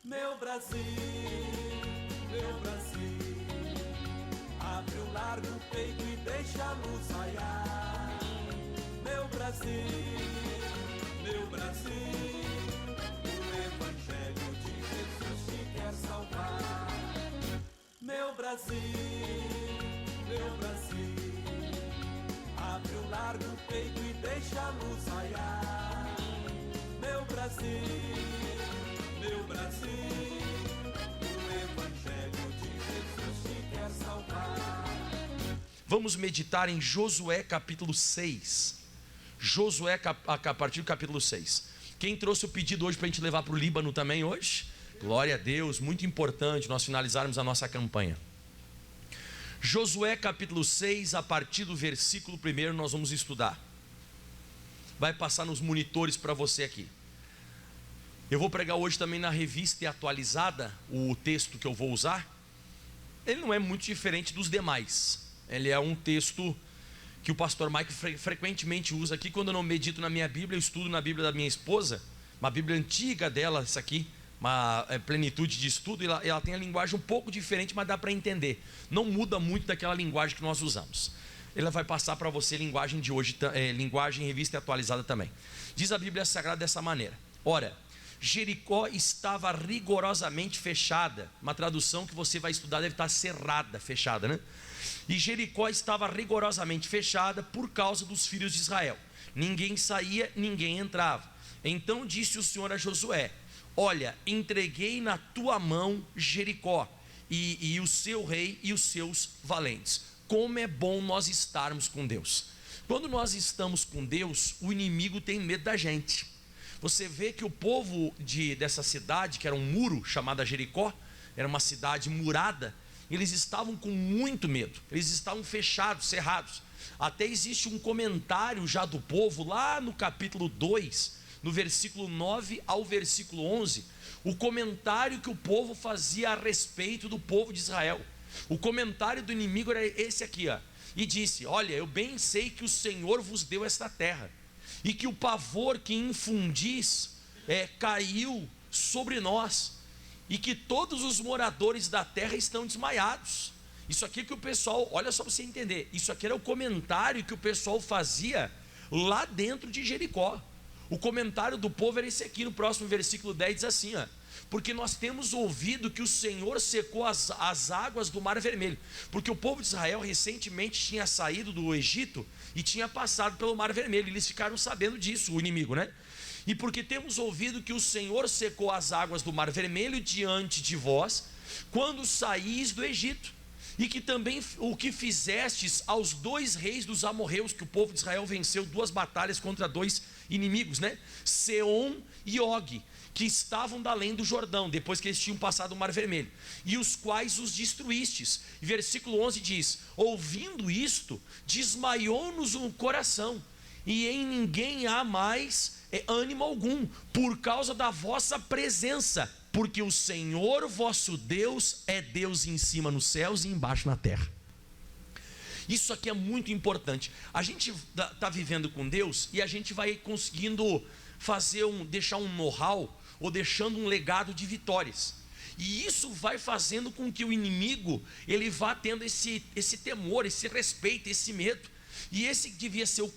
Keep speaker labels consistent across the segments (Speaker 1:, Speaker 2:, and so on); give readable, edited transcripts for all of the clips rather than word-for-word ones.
Speaker 1: Meu Brasil, abre o largo peito e deixa a luz raiar. Meu Brasil, o Evangelho de Jesus te quer salvar. Meu Brasil, abre o largo peito e deixa a luz raiar. Meu Brasil, o Evangelho de Jesus te quer salvar.
Speaker 2: Vamos meditar em Josué capítulo 6. Josué a partir do capítulo 6. Quem trouxe o pedido hoje para a gente levar para o Líbano também hoje? Glória a Deus, muito importante nós finalizarmos a nossa campanha. Josué capítulo 6, a partir do versículo 1 nós vamos estudar. Vai passar nos monitores para você aqui. Eu vou pregar hoje também na revista e atualizada, o texto que eu vou usar. Ele não é muito diferente dos demais. Ele é um texto que o pastor Mike frequentemente usa aqui. Quando eu não medito na minha Bíblia, eu estudo na Bíblia da minha esposa, uma Bíblia antiga dela, essa aqui, uma plenitude de estudo, e ela tem a linguagem um pouco diferente, mas dá para entender. Não muda muito daquela linguagem que nós usamos. Ele vai passar para você linguagem de hoje, linguagem revista e atualizada também. Diz a Bíblia Sagrada dessa maneira: ora, Jericó estava rigorosamente fechada. Uma tradução que você vai estudar deve estar cerrada, fechada, né? E Jericó estava rigorosamente fechada por causa dos filhos de Israel. Ninguém saía, ninguém entrava. Então disse o Senhor a Josué: olha, entreguei na tua mão Jericó e o seu rei e os seus valentes. Como é bom nós estarmos com Deus. Quando nós estamos com Deus, o inimigo tem medo da gente. Você vê que o povo dessa cidade, que era um muro chamada Jericó, era uma cidade murada, eles estavam com muito medo, eles estavam fechados, cerrados. Até existe um comentário já do povo, lá no capítulo 2, no versículo 9 ao versículo 11, o comentário que o povo fazia a respeito do povo de Israel. O comentário do inimigo era esse aqui, ó, e disse: olha, eu bem sei que o Senhor vos deu esta terra, e que o pavor que infundis caiu sobre nós, e que todos os moradores da terra estão desmaiados. Isso aqui que o pessoal, olha só para você entender, isso aqui era o comentário que o pessoal fazia lá dentro de Jericó. O comentário do povo era esse aqui, no próximo versículo 10 diz assim, ó: porque nós temos ouvido que o Senhor secou as águas do Mar Vermelho. Porque o povo de Israel recentemente tinha saído do Egito e tinha passado pelo Mar Vermelho. Eles ficaram sabendo disso, o inimigo, né? E porque temos ouvido que o Senhor secou as águas do Mar Vermelho diante de vós, quando saís do Egito, e que também o que fizestes aos 2 reis dos amorreus, que o povo de Israel venceu 2 batalhas contra 2 inimigos, né? Seom e Og, que estavam da além do Jordão, depois que eles tinham passado o Mar Vermelho, e os quais os destruístes. E versículo 11 diz: ouvindo isto, desmaiou-nos o coração, e em ninguém há mais ânimo algum, por causa da vossa presença, porque o Senhor vosso Deus é Deus em cima nos céus e embaixo na terra. Isso aqui é muito importante. A gente está vivendo com Deus e a gente vai conseguindo deixar um know-how, ou deixando um legado de vitórias. E isso vai fazendo com que o inimigo ele vá tendo esse temor, esse respeito, esse medo. E esse devia ser o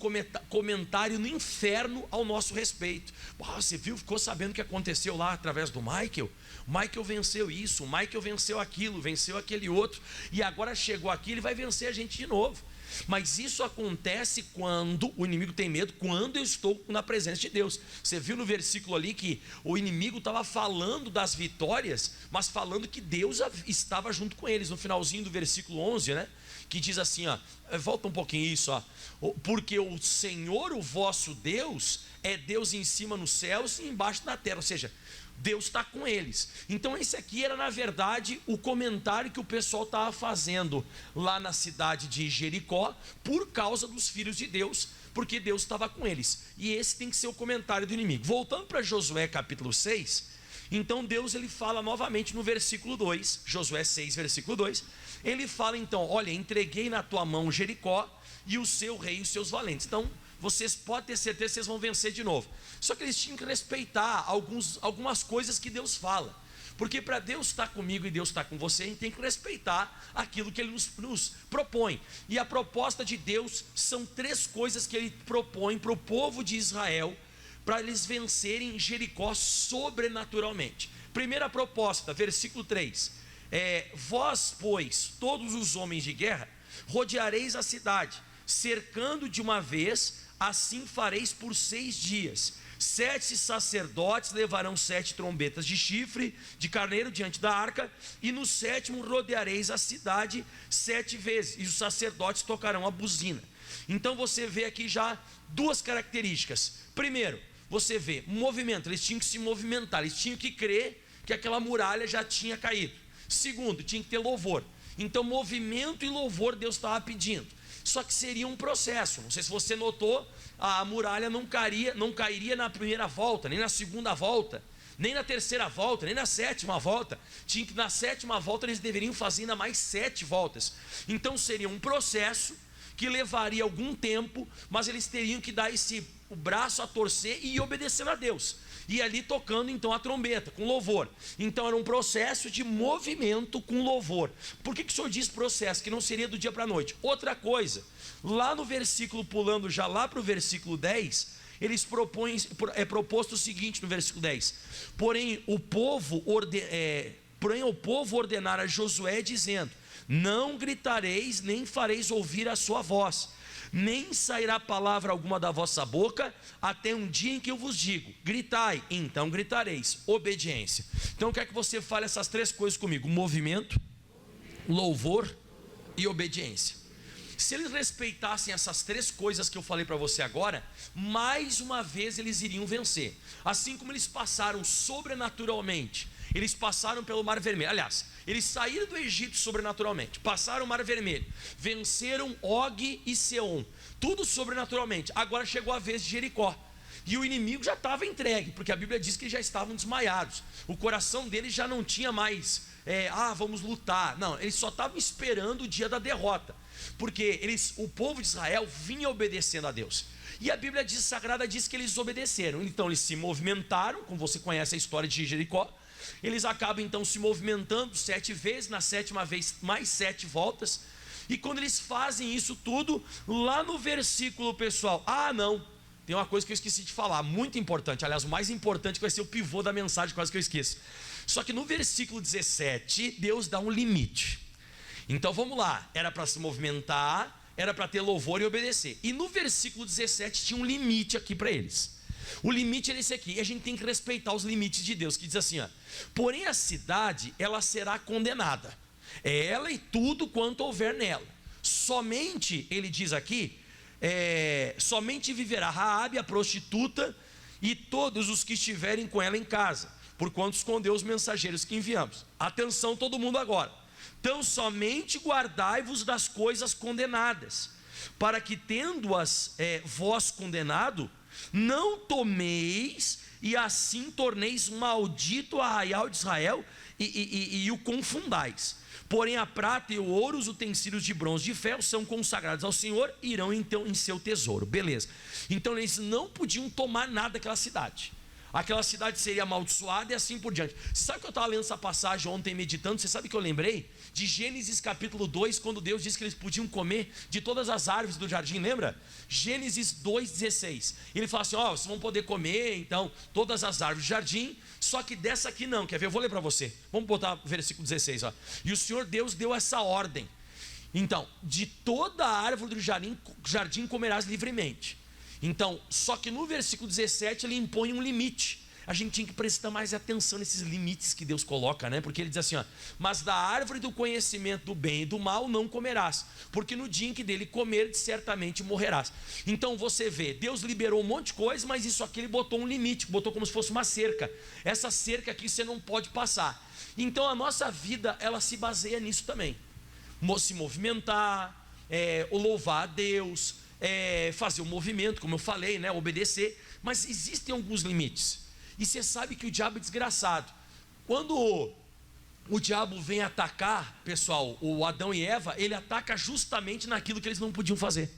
Speaker 2: comentário no inferno ao nosso respeito. Você viu, ficou sabendo o que aconteceu lá através do Michael? O Michael venceu isso, o Michael venceu aquilo, venceu aquele outro, e agora chegou aqui, ele vai vencer a gente de novo. Mas isso acontece quando o inimigo tem medo, quando eu estou na presença de Deus. Você viu no versículo ali que o inimigo estava falando das vitórias, mas falando que Deus estava junto com eles. No finalzinho do versículo 11, né? Que diz assim, ó, volta um pouquinho isso, ó: porque o Senhor, o vosso Deus, é Deus em cima nos céus e embaixo na terra. Ou seja, Deus está com eles. Então esse aqui era na verdade o comentário que o pessoal estava fazendo lá na cidade de Jericó, por causa dos filhos de Deus, porque Deus estava com eles. E esse tem que ser o comentário do inimigo. Voltando para Josué capítulo 6, então Deus ele fala novamente no versículo 2, Josué 6 versículo 2, ele fala então: olha, entreguei na tua mão Jericó e o seu rei e os seus valentes. Então vocês podem ter certeza que vocês vão vencer de novo. Só que eles tinham que respeitar algumas coisas que Deus fala. Porque para Deus estar comigo e Deus estar com você, a gente tem que respeitar aquilo que Ele nos propõe. E a proposta de Deus são 3 coisas que Ele propõe para o povo de Israel, para eles vencerem Jericó sobrenaturalmente. Primeira proposta, versículo 3: vós, pois, todos os homens de guerra, rodeareis a cidade, cercando de uma vez, assim fareis por 6 dias. 7 sacerdotes levarão 7 trombetas de chifre de carneiro diante da arca, e no 7º rodeareis a cidade 7 vezes, e os sacerdotes tocarão a buzina. Então você vê aqui já 2 características. Primeiro, você vê movimento, eles tinham que se movimentar, eles tinham que crer que aquela muralha já tinha caído. Segundo, tinha que ter louvor. Então movimento e louvor Deus estava pedindo. Só que seria um processo. Não sei se você notou, a muralha não cairia na primeira volta, nem na segunda volta, nem na terceira volta, nem na 7ª volta. Tinha que na 7ª volta eles deveriam fazer ainda mais 7 voltas. Então seria um processo que levaria algum tempo, mas eles teriam que dar o braço a torcer e ir obedecendo a Deus. E ali tocando então a trombeta, com louvor. Então era um processo de movimento com louvor. Por que o Senhor diz processo? Que não seria do dia para a noite. Outra coisa, lá no versículo, pulando já lá para o versículo 10, eles propõem, é proposto o seguinte no versículo 10: porém o povo ordenara a Josué, dizendo: não gritareis, nem fareis ouvir a sua voz, nem sairá palavra alguma da vossa boca, até um dia em que eu vos digo: gritai, então gritareis. Obediência. Então eu quero que você fale essas 3 coisas comigo: movimento, louvor e obediência. Se eles respeitassem essas 3 coisas que eu falei para você agora, mais uma vez eles iriam vencer. Assim como eles passaram sobrenaturalmente, eles passaram pelo Mar Vermelho. Aliás, eles saíram do Egito sobrenaturalmente, passaram o Mar Vermelho, venceram Og e Seom, tudo sobrenaturalmente. Agora chegou a vez de Jericó, e o inimigo já estava entregue, porque a Bíblia diz que eles já estavam desmaiados. O coração deles já não tinha mais vamos lutar. Não, eles só estavam esperando o dia da derrota, porque o povo de Israel vinha obedecendo a Deus. E a Bíblia sagrada diz que eles obedeceram. Então eles se movimentaram, como você conhece a história de Jericó. Eles acabam então se movimentando 7 vezes, na 7ª vez mais 7 voltas. E quando eles fazem isso tudo, lá no versículo, pessoal, não, tem uma coisa que eu esqueci de falar, muito importante. Aliás, o mais importante, que vai ser o pivô da mensagem, quase que eu esqueço. Só que no versículo 17, Deus dá um limite. Então vamos lá, era para se movimentar, era para ter louvor e obedecer. E no versículo 17 tinha um limite aqui para eles. O limite era esse aqui, e a gente tem que respeitar os limites de Deus, que diz assim: porém a cidade, ela será condenada, ela e tudo quanto houver nela. Somente, ele diz aqui, somente viverá Raabe, a prostituta, e todos os que estiverem com ela em casa, porquanto escondeu os mensageiros que enviamos. Atenção todo mundo agora. Então somente guardai-vos das coisas condenadas, para que tendo-as vós condenado, não tomeis e assim torneis maldito o arraial de Israel e o confundais. Porém a prata e o ouro, os utensílios de bronze e de ferro são consagrados ao Senhor, irão então em seu tesouro. Beleza. Então eles não podiam tomar nada daquela cidade. Aquela cidade seria amaldiçoada e assim por diante. Você sabe que eu estava lendo essa passagem ontem meditando? Você sabe que eu lembrei de Gênesis capítulo 2, quando Deus disse que eles podiam comer de todas as árvores do jardim, lembra? Gênesis 2,16. Ele fala assim: vocês vão poder comer então todas as árvores do jardim, só que dessa aqui não. Quer ver? Eu vou ler para você. Vamos botar o versículo 16. E o Senhor Deus deu essa ordem: então, de toda a árvore do jardim comerás livremente. Então, só que no versículo 17 ele impõe um limite. A gente tinha que prestar mais atenção nesses limites que Deus coloca, né? Porque ele diz assim: mas da árvore do conhecimento do bem e do mal não comerás, porque no dia em que dele comeres, certamente morrerás. Então você vê, Deus liberou um monte de coisa, mas isso aqui ele botou um limite, botou como se fosse uma cerca. Essa cerca aqui você não pode passar. Então a nossa vida, ela se baseia nisso também: se movimentar, louvar a Deus, fazer o movimento, como eu falei, né? Obedecer. Mas existem alguns limites. E você sabe que o diabo é desgraçado. Quando o diabo vem atacar, pessoal, o Adão e Eva, ele ataca justamente naquilo que eles não podiam fazer.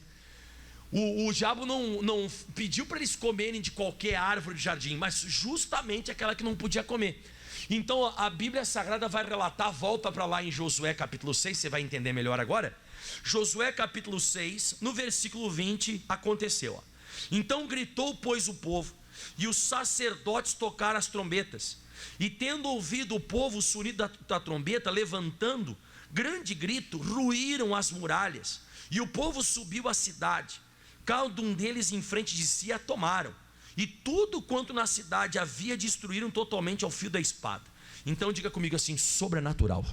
Speaker 2: O diabo não pediu para eles comerem de qualquer árvore do jardim, mas justamente aquela que não podia comer. Então a Bíblia Sagrada vai relatar, volta para lá em Josué capítulo 6, você vai entender melhor agora. Josué capítulo 6, no versículo 20, aconteceu. Então gritou, pois, o povo, e os sacerdotes tocaram as trombetas. E tendo ouvido o povo o sonido da trombeta, levantando grande grito, ruíram as muralhas. E o povo subiu à cidade, cada um deles em frente de si a tomaram. E tudo quanto na cidade havia destruíram totalmente ao fio da espada. Então diga comigo assim, sobrenatural.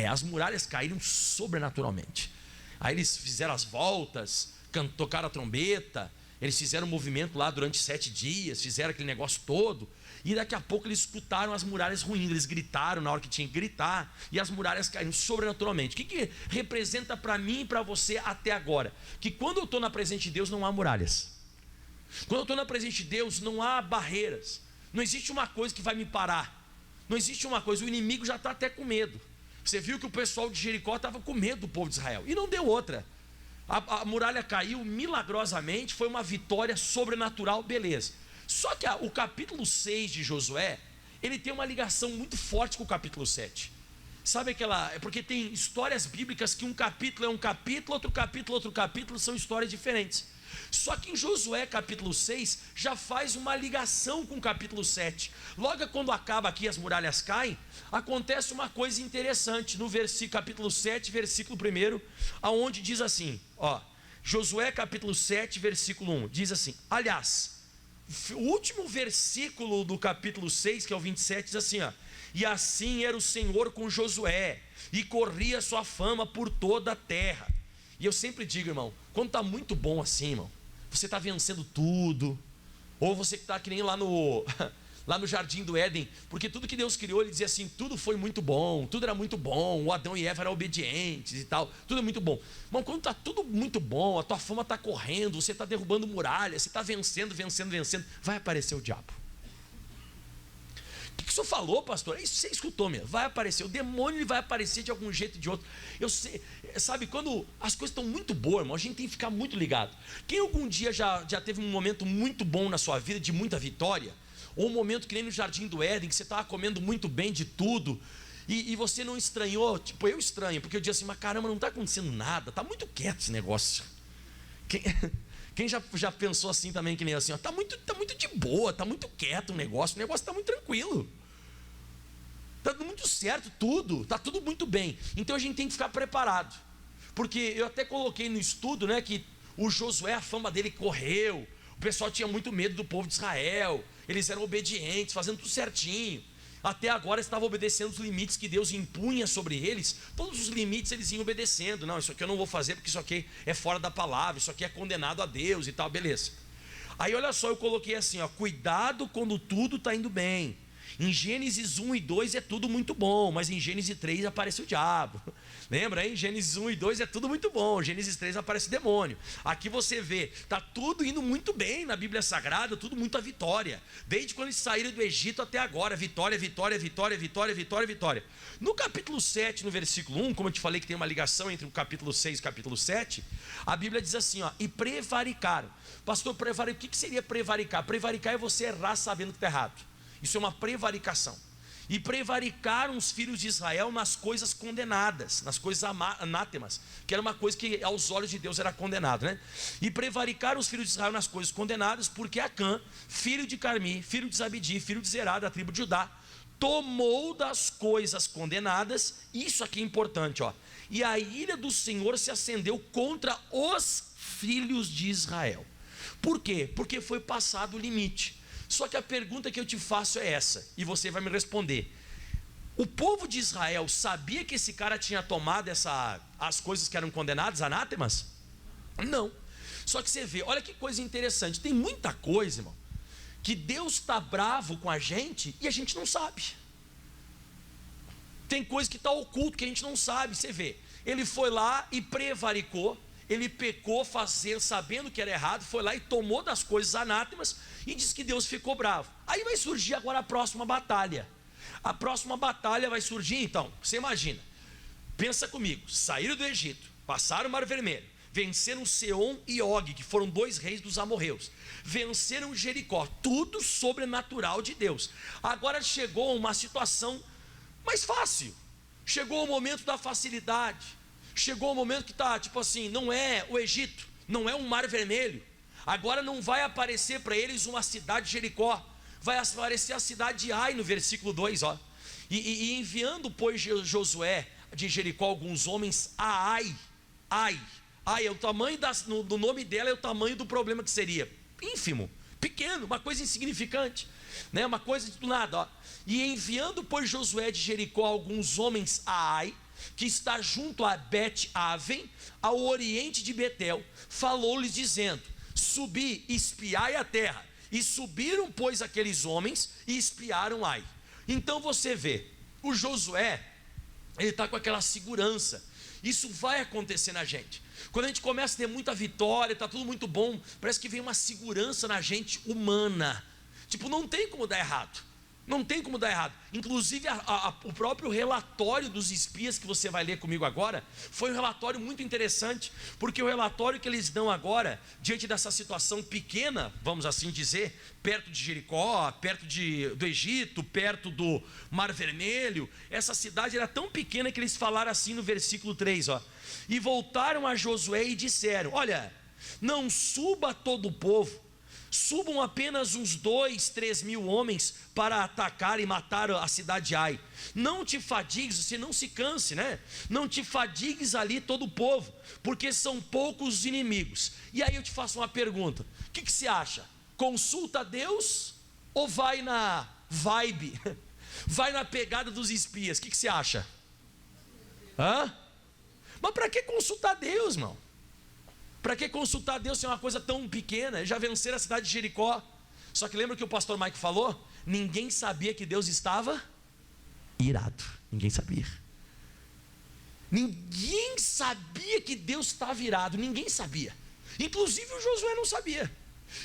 Speaker 2: As muralhas caíram sobrenaturalmente. Aí eles fizeram as voltas, tocaram a trombeta, eles fizeram um movimento lá durante 7 dias, fizeram aquele negócio todo, e daqui a pouco eles escutaram as muralhas ruindo, eles gritaram na hora que tinha que gritar, e as muralhas caíram sobrenaturalmente. O que representa para mim e para você até agora? Que quando eu estou na presença de Deus não há muralhas. Quando eu estou na presença de Deus não há barreiras. Não existe uma coisa que vai me parar. Não existe uma coisa, o inimigo já está até com medo. Você viu que o pessoal de Jericó estava com medo do povo de Israel, e não deu outra. A muralha caiu milagrosamente, foi uma vitória sobrenatural, beleza. Só que o capítulo 6 de Josué, ele tem uma ligação muito forte com o capítulo 7. Sabe aquela... porque tem histórias bíblicas que um capítulo é um capítulo, outro capítulo são histórias diferentes. Só que em Josué capítulo 6 já faz uma ligação com o capítulo 7. Logo quando acaba aqui, as muralhas caem, acontece uma coisa interessante no capítulo 7, versículo 1, aonde diz assim, Josué capítulo 7, versículo 1, diz assim, aliás, o último versículo do capítulo 6, que é o 27, diz assim, e assim era o Senhor com Josué, e corria sua fama por toda a terra. E eu sempre digo, irmão, quando está muito bom assim, irmão, você está vencendo tudo, ou você que está que nem lá no Jardim do Éden, porque tudo que Deus criou, ele dizia assim, tudo foi muito bom, tudo era muito bom, o Adão e Eva eram obedientes e tal, tudo é muito bom. Irmão, quando está tudo muito bom, a tua fama está correndo, você está derrubando muralhas, você está vencendo, vai aparecer o diabo. O que o senhor falou, pastor? É isso que você escutou mesmo. Vai aparecer, o demônio vai aparecer de algum jeito ou de outro. Eu sei, sabe, quando as coisas estão muito boas, irmão, a gente tem que ficar muito ligado. Quem algum dia já teve um momento muito bom na sua vida, de muita vitória, ou um momento que nem no Jardim do Éden, que você estava comendo muito bem de tudo, e você não estranhou? Tipo, eu estranho, porque eu disse assim, mas caramba, não está acontecendo nada, está muito quieto esse negócio. Quem já pensou assim também, que nem assim, está muito de boa, está muito quieto o negócio está muito tranquilo, está muito certo tudo, está tudo muito bem. Então a gente tem que ficar preparado, porque eu até coloquei no estudo, né, que o Josué, a fama dele correu, o pessoal tinha muito medo do povo de Israel, eles eram obedientes, fazendo tudo certinho, até agora estavam obedecendo os limites que Deus impunha sobre eles, todos os limites eles iam obedecendo. Não, isso aqui eu não vou fazer porque isso aqui é fora da palavra, isso aqui é condenado a Deus e tal, beleza. Aí olha só, eu coloquei assim, cuidado quando tudo está indo bem. Em Gênesis 1 e 2 é tudo muito bom, mas em Gênesis 3 aparece o diabo. Lembra aí? Gênesis 1 e 2 é tudo muito bom, Gênesis 3 aparece o demônio. Aqui você vê, está tudo indo muito bem na Bíblia Sagrada, tudo muita vitória. Desde quando eles saíram do Egito até agora, vitória. No capítulo 7, no versículo 1, como eu te falei que tem uma ligação entre o capítulo 6 e o capítulo 7, a Bíblia diz assim, e prevaricaram. Pastor, o que seria prevaricar? Prevaricar é você errar sabendo que está errado. Isso é uma prevaricação. E prevaricaram os filhos de Israel nas coisas condenadas, nas coisas anátemas, que era uma coisa que aos olhos de Deus era condenado, né? E prevaricaram os filhos de Israel nas coisas condenadas, porque Acã, filho de Carmi, filho de Zabdi, filho de Zerá, da tribo de Judá, tomou das coisas condenadas. Isso aqui é importante, e a ira do Senhor se acendeu contra os filhos de Israel. Por quê? Porque foi passado o limite. Só que a pergunta que eu te faço é essa, e você vai me responder. O povo de Israel sabia que esse cara tinha tomado as coisas que eram condenadas, anátemas? Não. Só que você vê, olha que coisa interessante, tem muita coisa, irmão, que Deus está bravo com a gente e a gente não sabe. Tem coisa que está oculto que a gente não sabe. Você vê, ele foi lá e prevaricou, ele pecou sabendo que era errado, foi lá e tomou das coisas anátemas e diz que Deus ficou bravo. Aí vai surgir agora a próxima batalha. A próxima batalha vai surgir, então, você imagina, pensa comigo, saíram do Egito, passaram o Mar Vermelho, venceram Seom e Og, que foram 2 reis dos amorreus, venceram Jericó, tudo sobrenatural de Deus. Agora chegou uma situação mais fácil, chegou o momento da facilidade, chegou o momento que está, tipo assim, não é o Egito, não é um mar vermelho, agora não vai aparecer para eles uma cidade de Jericó, vai aparecer a cidade de Ai, no versículo 2, ó. E enviando, pois, Josué de Jericó alguns homens a Ai, é o tamanho do nome dela, é o tamanho do problema que seria, ínfimo, pequeno, uma coisa insignificante, né? Uma coisa do nada, ó. E enviando, pois, Josué de Jericó alguns homens a Ai, que está junto a Bet-Aven, ao oriente de Betel, falou-lhes dizendo: subi, espiai a terra. E subiram, pois, aqueles homens e espiaram Ai. Então você vê, o Josué, ele está com aquela segurança. Isso vai acontecer na gente. Quando a gente começa a ter muita vitória, está tudo muito bom, parece que vem uma segurança na gente humana. Tipo, não tem como dar errado. Não tem como dar errado. Inclusive o próprio relatório dos espias que você vai ler comigo agora foi um relatório muito interessante, porque o relatório que eles dão agora, diante dessa situação pequena, vamos assim dizer, perto de Jericó, perto do Egito, perto do Mar Vermelho, essa cidade era tão pequena que eles falaram assim no versículo 3, ó. E voltaram a Josué e disseram: olha, não suba todo o povo, subam apenas uns 2, 3 mil homens para atacar e matar a cidade de Ai. Não te fadigues, você não se canse, né? Não te fadigues ali todo o povo, porque são poucos os inimigos. E aí eu te faço uma pergunta: o que você acha? Consulta a Deus ou vai na vibe? Vai na pegada dos espias? O que você acha? Hã? Mas para que consultar Deus, irmão? Para que consultar Deus se é uma coisa tão pequena? Eles já venceram a cidade de Jericó. Só que lembra que o pastor Mike falou? Ninguém sabia que Deus estava irado. Ninguém sabia. Ninguém sabia que Deus estava irado. Ninguém sabia. Inclusive o Josué não sabia.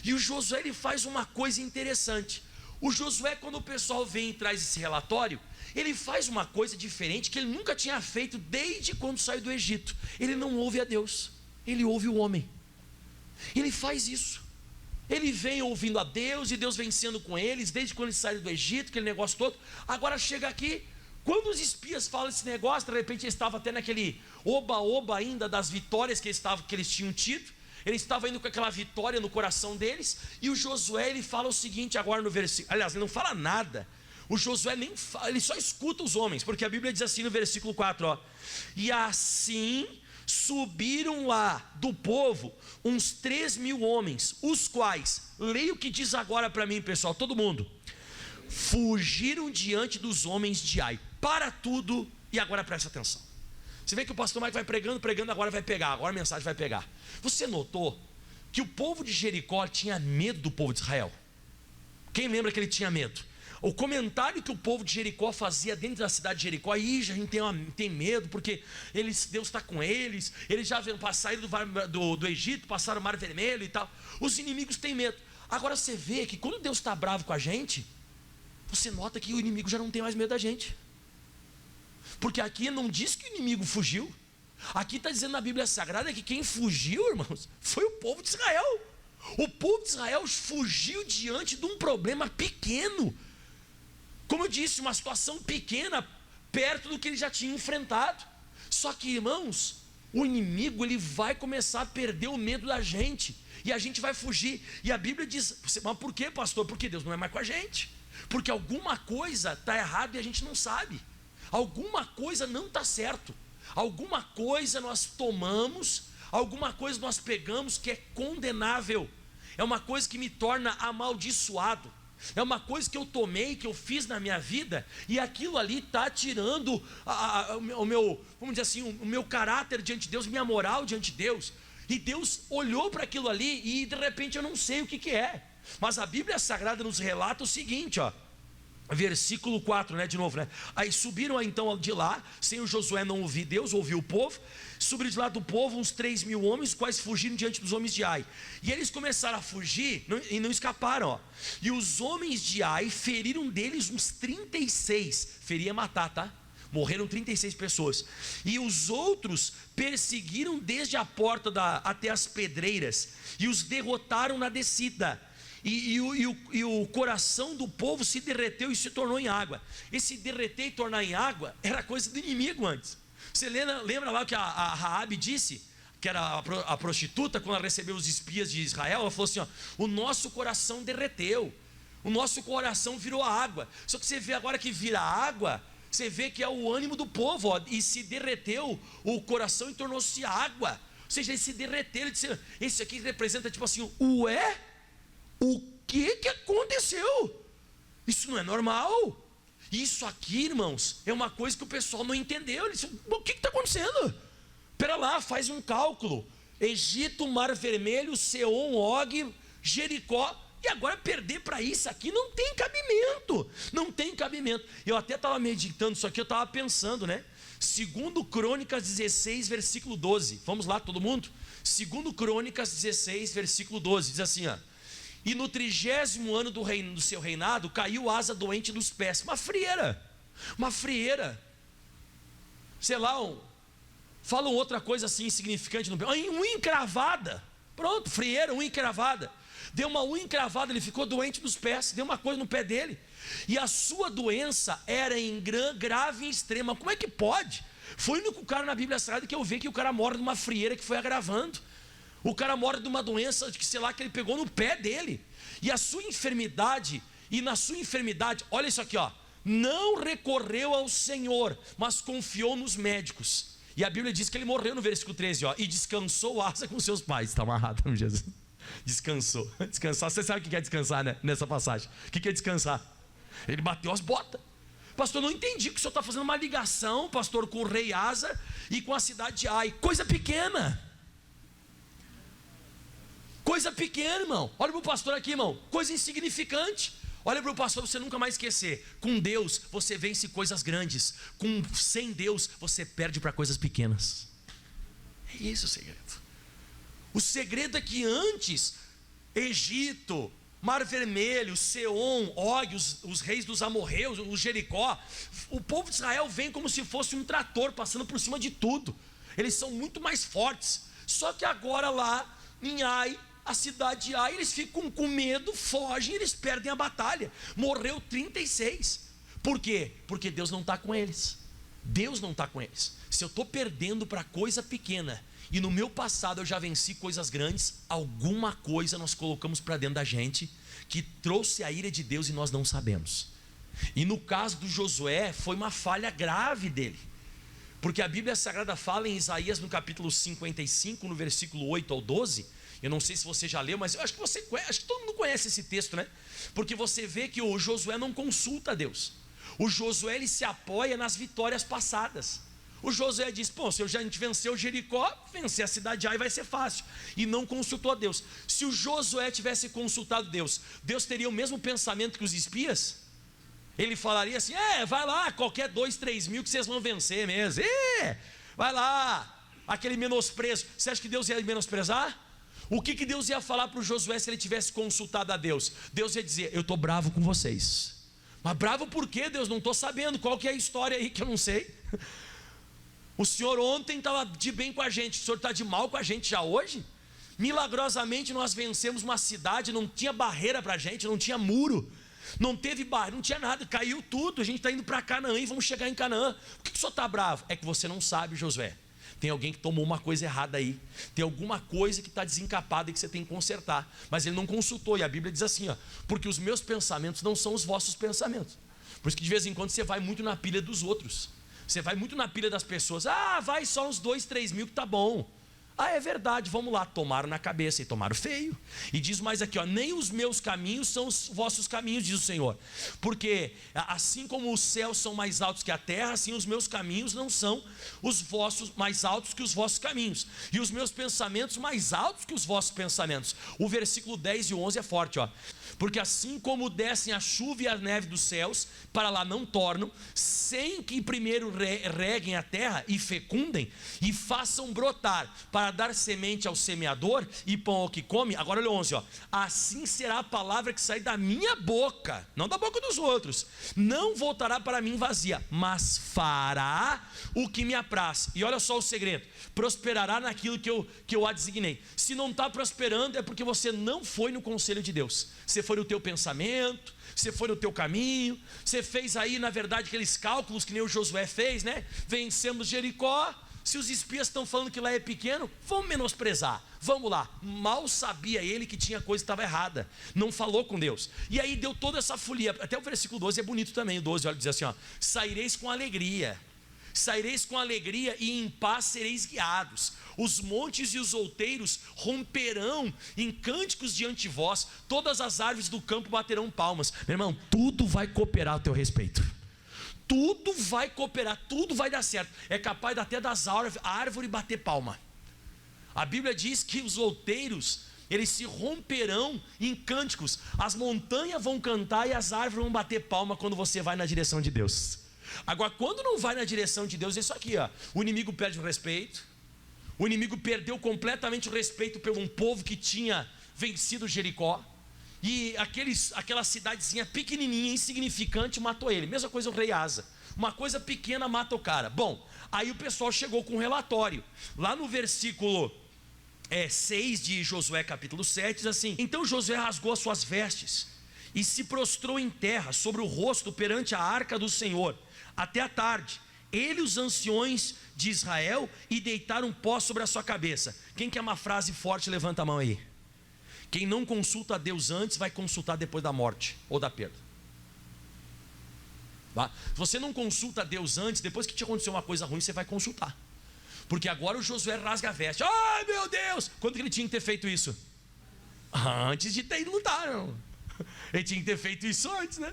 Speaker 2: E o Josué, ele faz uma coisa interessante. O Josué, quando o pessoal vem e traz esse relatório, ele faz uma coisa diferente que ele nunca tinha feito desde quando saiu do Egito. Ele não ouve a Deus, ele ouve o homem. Ele faz isso. Ele vem ouvindo a Deus e Deus vem sendo com eles desde quando eles saíram do Egito, aquele negócio todo. Agora chega aqui, quando os espias falam esse negócio, de repente eles estavam até naquele oba-oba ainda das vitórias que eles tinham tido. Eles estavam indo com aquela vitória no coração deles. E o Josué, ele fala o seguinte agora no versículo. Aliás, ele não fala nada. O Josué nem fala, ele só escuta os homens. Porque a Bíblia diz assim no versículo 4, ó: e assim subiram lá do povo uns 3 mil homens, os quais, leia o que diz agora para mim, pessoal, todo mundo: fugiram diante dos homens de Ai. Para tudo, e agora presta atenção. Você vê que o pastor Mike vai pregando, agora vai pegar, agora a mensagem vai pegar. Você notou que o povo de Jericó tinha medo do povo de Israel? Quem lembra que ele tinha medo? O comentário que o povo de Jericó fazia dentro da cidade de Jericó: aí a gente tem medo, porque Deus está com eles, eles já saíram do Egito, passaram o Mar Vermelho e tal. Os inimigos têm medo. Agora você vê que quando Deus está bravo com a gente, você nota que o inimigo já não tem mais medo da gente. Porque aqui não diz que o inimigo fugiu. Aqui está dizendo na Bíblia Sagrada que quem fugiu, irmãos, foi o povo de Israel. O povo de Israel fugiu diante de um problema pequeno. Como eu disse, uma situação pequena, perto do que ele já tinha enfrentado. Só que, irmãos, o inimigo, ele vai começar a perder o medo da gente. E a gente vai fugir. E a Bíblia diz: mas por quê, pastor? Porque Deus não é mais com a gente. Porque alguma coisa está errada e a gente não sabe. Alguma coisa não está certo. Alguma coisa nós tomamos, alguma coisa nós pegamos que é condenável. É uma coisa que me torna amaldiçoado. É uma coisa que eu tomei, que eu fiz na minha vida, e aquilo ali está tirando o meu, vamos dizer assim, o meu caráter diante de Deus, minha moral diante de Deus. E Deus olhou para aquilo ali e de repente eu não sei o que é. Mas a Bíblia Sagrada nos relata o seguinte, ó. Versículo 4, né, de novo, né? Aí subiram então de lá, sem o Josué não ouvir Deus, ouviu o povo. Subiram de lá do povo uns 3 mil homens, os quais fugiram diante dos homens de Ai. E eles começaram a fugir e não escaparam, ó. E os homens de Ai feriram deles uns 36. Ferir é matar, tá? Morreram 36 pessoas. E os outros perseguiram desde a porta até as pedreiras e os derrotaram na descida. E o coração do povo se derreteu e se tornou em água. Esse derreter e tornar em água era coisa do inimigo antes. Você lembra lá o que a Raabe disse? Que era a prostituta, quando ela recebeu os espias de Israel, ela falou assim, ó, o nosso coração derreteu, o nosso coração virou água. Só que você vê agora que vira água, você vê que é o ânimo do povo, ó, e se derreteu o coração e tornou-se água. Ou seja, ele se derreteu, ele disse, esse aqui representa tipo assim, ué? O que aconteceu? Isso não é normal. Isso aqui, irmãos, é uma coisa que o pessoal não entendeu. Ele disse, o que está acontecendo? Espera lá, faz um cálculo. Egito, Mar Vermelho, Seom, Og, Jericó. E agora perder para isso aqui não tem cabimento. Não tem cabimento. Eu até estava meditando isso aqui, eu estava pensando, né? 2 Crônicas 16, versículo 12. Vamos lá, todo mundo? 2 Crônicas 16, versículo 12. Diz assim, ó. E no 30º ano do seu reinado, caiu Asa doente dos pés. Uma frieira. Sei lá, falam outra coisa assim insignificante no pé. Uma unha encravada. Pronto, frieira, unha encravada. Deu uma unha encravada, ele ficou doente dos pés. Deu uma coisa no pé dele. E a sua doença era em grave e extrema. Como é que pode? Foi o único cara na Bíblia Sagrada que eu vi que o cara morre de uma frieira que foi agravando. O cara morre de uma doença que sei lá que ele pegou no pé dele. E a sua enfermidade, olha isso aqui, ó, não recorreu ao Senhor, mas confiou nos médicos. E a Bíblia diz que ele morreu no versículo 13, ó, e descansou Asa com seus pais. Está amarrado, não, Jesus? Descansou. Descansar, você sabe o que é descansar, né? Nessa passagem. O que é descansar? Ele bateu as botas. Pastor, não entendi que o senhor está fazendo uma ligação, pastor, com o rei Asa e com a cidade de Ai. Coisa pequena. Coisa pequena, irmão. Olha para o pastor aqui, irmão. Coisa insignificante. Olha para o pastor, você nunca mais esquecer. Com Deus você vence coisas grandes. Sem Deus você perde para coisas pequenas. É isso o segredo. O segredo é que antes Egito, Mar Vermelho, Seom, Og, os reis dos amorreus, o Jericó, o povo de Israel vem como se fosse um trator passando por cima de tudo. Eles são muito mais fortes. Só que agora lá em Ai, a cidade de Ai, eles ficam com medo, fogem, eles perdem a batalha. Morreu 36. Por quê? Porque Deus não está com eles. Deus não está com eles. Se eu estou perdendo para coisa pequena, e no meu passado eu já venci coisas grandes, alguma coisa nós colocamos para dentro da gente, que trouxe a ira de Deus e nós não sabemos. E no caso do Josué, foi uma falha grave dele. Porque a Bíblia Sagrada fala em Isaías no capítulo 55, no versículo 8 ao 12, eu não sei se você já leu, mas eu acho que acho que todo mundo conhece esse texto, né? Porque você vê que o Josué não consulta a Deus. O Josué, ele se apoia nas vitórias passadas. O Josué diz, pô, se a gente venceu Jericó, vencer a cidade de Ai vai ser fácil. E não consultou a Deus. Se o Josué tivesse consultado Deus, Deus teria o mesmo pensamento que os espias? Ele falaria assim, vai lá, qualquer 2, 3 mil que vocês vão vencer mesmo. Vai lá, aquele menosprezo. Você acha que Deus ia menosprezar? O que Deus ia falar para o Josué se ele tivesse consultado a Deus? Deus ia dizer, eu estou bravo com vocês. Mas bravo por quê, Deus? Não estou sabendo, qual que é a história aí que eu não sei? O Senhor ontem estava de bem com a gente, o Senhor está de mal com a gente já hoje? Milagrosamente nós vencemos uma cidade, não tinha barreira para a gente, não tinha muro. Não teve barreira, não tinha nada, caiu tudo, a gente está indo para Canaã e vamos chegar em Canaã. Por que o senhor está bravo? É que você não sabe, Josué. Tem alguém que tomou uma coisa errada aí. Tem alguma coisa que está desencapada e que você tem que consertar. Mas ele não consultou, e a Bíblia diz assim, ó, porque os meus pensamentos não são os vossos pensamentos. Por isso que de vez em quando você vai muito na pilha dos outros. Você vai muito na pilha das pessoas. Vai só uns 2, 3 mil que tá bom. É verdade, vamos lá. Tomaram na cabeça e tomaram feio. E diz mais aqui, ó, nem os meus caminhos são os vossos caminhos, diz o Senhor. Porque assim como os céus são mais altos que a terra, assim os meus caminhos não são os vossos mais altos que os vossos caminhos. E os meus pensamentos mais altos que os vossos pensamentos. O versículo 10 e 11 é forte, ó. Porque assim como descem a chuva e a neve dos céus, para lá não tornam, sem que primeiro reguem a terra e fecundem e façam brotar, para para dar semente ao semeador e pão ao que come. Agora olha o 11, ó. Assim será a palavra que sai da minha boca, não da boca dos outros. Não voltará para mim vazia, mas fará o que me apraz. E olha só o segredo: prosperará naquilo que eu a designei. Se não está prosperando é porque você não foi no conselho de Deus. Você foi no teu pensamento, você foi no teu caminho, você fez aí na verdade aqueles cálculos que nem o Josué fez, né? Vencemos Jericó. Se os espias estão falando que lá é pequeno, vamos menosprezar, vamos lá. Mal sabia ele que tinha coisa que estava errada, não falou com Deus. E aí deu toda essa folia. Até o versículo 12 é bonito também. O 12, olha, diz assim, ó: saireis com alegria e em paz sereis guiados. Os montes e os outeiros romperão em cânticos diante de vós, todas as árvores do campo baterão palmas. Meu irmão, tudo vai cooperar ao teu respeito. Tudo vai cooperar, tudo vai dar certo. É capaz até das árvores bater palma. A Bíblia diz que os outeiros, eles se romperão em cânticos. As montanhas vão cantar e as árvores vão bater palma quando você vai na direção de Deus. Agora, quando não vai na direção de Deus, é isso aqui, ó. O inimigo perde o respeito. O inimigo perdeu completamente o respeito por um povo que tinha vencido Jericó. E aquela cidadezinha pequenininha, insignificante, matou ele. Mesma coisa o rei Asa. Uma coisa pequena mata o cara. Bom, aí o pessoal chegou com um relatório. Lá no versículo 6 de Josué capítulo 7, diz assim: então Josué rasgou as suas vestes e se prostrou em terra sobre o rosto perante a arca do Senhor até a tarde. Ele e os anciões de Israel, e deitaram pó sobre a sua cabeça. Quem quer uma frase forte, levanta a mão aí. Quem não consulta a Deus antes, vai consultar depois da morte ou da perda. Tá? Se você não consulta a Deus antes, depois que te aconteceu uma coisa ruim, você vai consultar. Porque agora o Josué rasga a veste. Ai meu Deus! Quando que ele tinha que ter feito isso? Antes de ter ido lutar, não. Ele tinha que ter feito isso antes, né?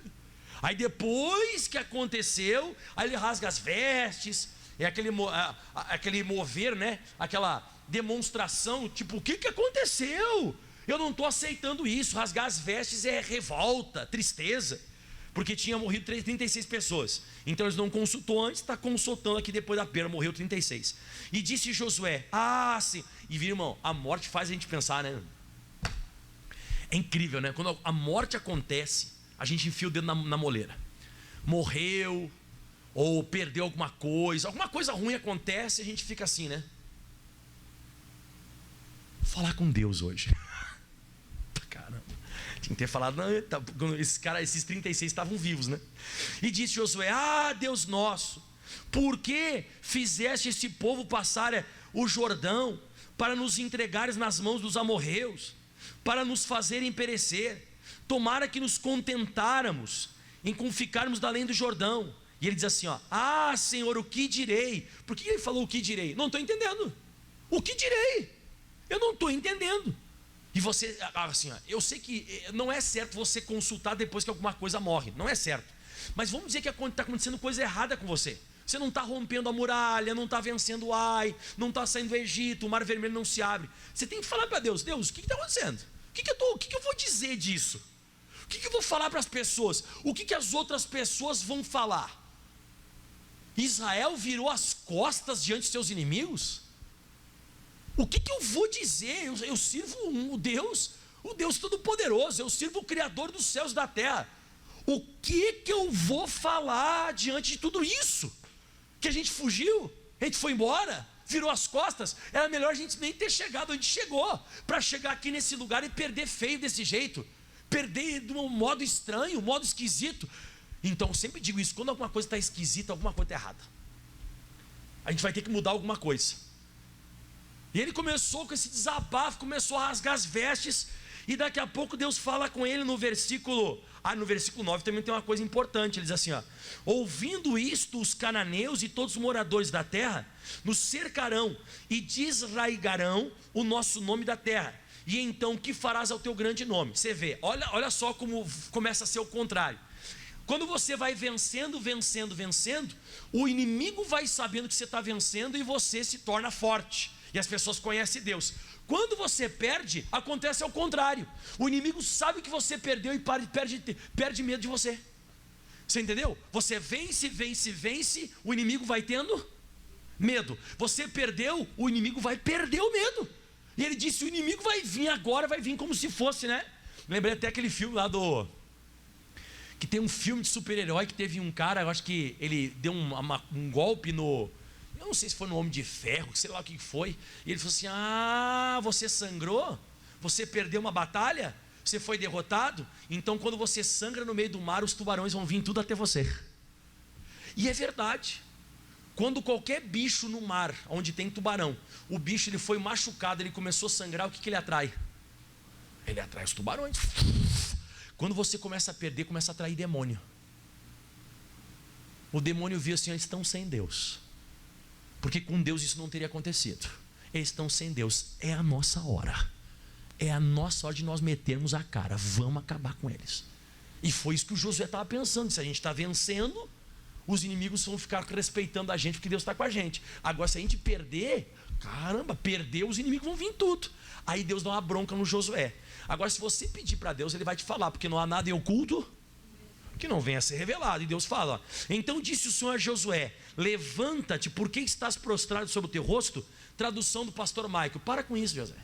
Speaker 2: Aí depois que aconteceu, aí ele rasga as vestes. É aquele mover, né? Aquela demonstração, tipo, o que aconteceu? Eu não estou aceitando isso. Rasgar as vestes é revolta, tristeza, porque tinha morrido 36 pessoas. Então eles não consultou antes, está consultando aqui depois da perda, morreu 36. E disse Josué: sim. E viu, irmão, a morte faz a gente pensar, né? É incrível, né? Quando a morte acontece, a gente enfia o dedo na moleira. Morreu, ou perdeu alguma coisa ruim acontece, a gente fica assim, né? Vou falar com Deus hoje. Caramba, tinha que ter falado, não, esses 36 estavam vivos, né? E disse Josué: Deus nosso, por que fizeste esse povo passar o Jordão, para nos entregares nas mãos dos amorreus, para nos fazerem perecer? Tomara que nos contentáramos em ficarmos da além do Jordão. E ele diz assim, Senhor, o que direi? Por que ele falou o que direi? Não estou entendendo. O que direi? Eu não estou entendendo. E você, assim, eu sei que não é certo você consultar depois que alguma coisa morre. Não é certo. Mas vamos dizer que está acontecendo coisa errada com você. Você não está rompendo a muralha, não está vencendo o Ai, não está saindo do Egito, o mar vermelho não se abre. Você tem que falar para Deus: Deus, o que está acontecendo? O que eu vou dizer disso? O que eu vou falar para as pessoas? O que as outras pessoas vão falar? Israel virou as costas diante de seus inimigos? O que eu vou dizer? Eu sirvo o Deus Todo-Poderoso, eu sirvo o Criador dos céus e da terra. O que eu vou falar diante de tudo isso? Que a gente fugiu, a gente foi embora, virou as costas. Era melhor a gente nem ter chegado onde chegou, para chegar aqui nesse lugar e perder feio desse jeito, perder de um modo estranho, um modo esquisito. Então eu sempre digo isso: quando alguma coisa está esquisita, alguma coisa está errada. A gente vai ter que mudar alguma coisa. E ele começou com esse desabafo, começou a rasgar as vestes. E daqui a pouco Deus fala com ele no versículo 9 também tem uma coisa importante. Ele diz assim, ouvindo isto, os cananeus e todos os moradores da terra nos cercarão e desraigarão o nosso nome da terra. E então, que farás ao teu grande nome? Você vê, olha só como começa a ser o contrário. Quando você vai vencendo, o inimigo vai sabendo que você está vencendo e você se torna forte. E as pessoas conhecem Deus. Quando você perde, acontece ao contrário. O inimigo sabe que você perdeu e perde medo de você. Você entendeu? Você vence, o inimigo vai tendo Medo. Você perdeu, o inimigo vai perder o medo. E ele disse: o inimigo vai vir agora, vai vir como se fosse, né? Lembrei até aquele filme lá que tem um filme de super-herói que teve um cara, eu acho que ele deu um golpe no... Eu não sei se foi no Homem de Ferro, sei lá o que foi. E ele falou assim: ah, você sangrou? Você perdeu uma batalha? Você foi derrotado? Então quando você sangra no meio do mar, os tubarões vão vir tudo até você. E é verdade. Quando qualquer bicho no mar, onde tem tubarão, o bicho ele foi machucado, ele começou a sangrar, o que ele atrai? Ele atrai os tubarões. Quando você começa a perder, começa a atrair demônio. O demônio viu assim: eles estão sem Deus. Porque com Deus isso não teria acontecido. Eles estão sem Deus. É a nossa hora. É a nossa hora de nós metermos a cara. Vamos acabar com eles. E foi isso que o Josué estava pensando. Se a gente está vencendo, os inimigos vão ficar respeitando a gente, porque Deus está com a gente. Agora, se a gente perder, caramba, perdeu, os inimigos vão vir tudo. Aí Deus dá uma bronca no Josué. Agora, se você pedir para Deus, Ele vai te falar, porque não há nada em oculto que não venha a ser revelado. E Deus fala, ó: então disse o Senhor a Josué: levanta-te, porque estás prostrado sobre o teu rosto? Tradução do pastor Maico: para com isso, Josué.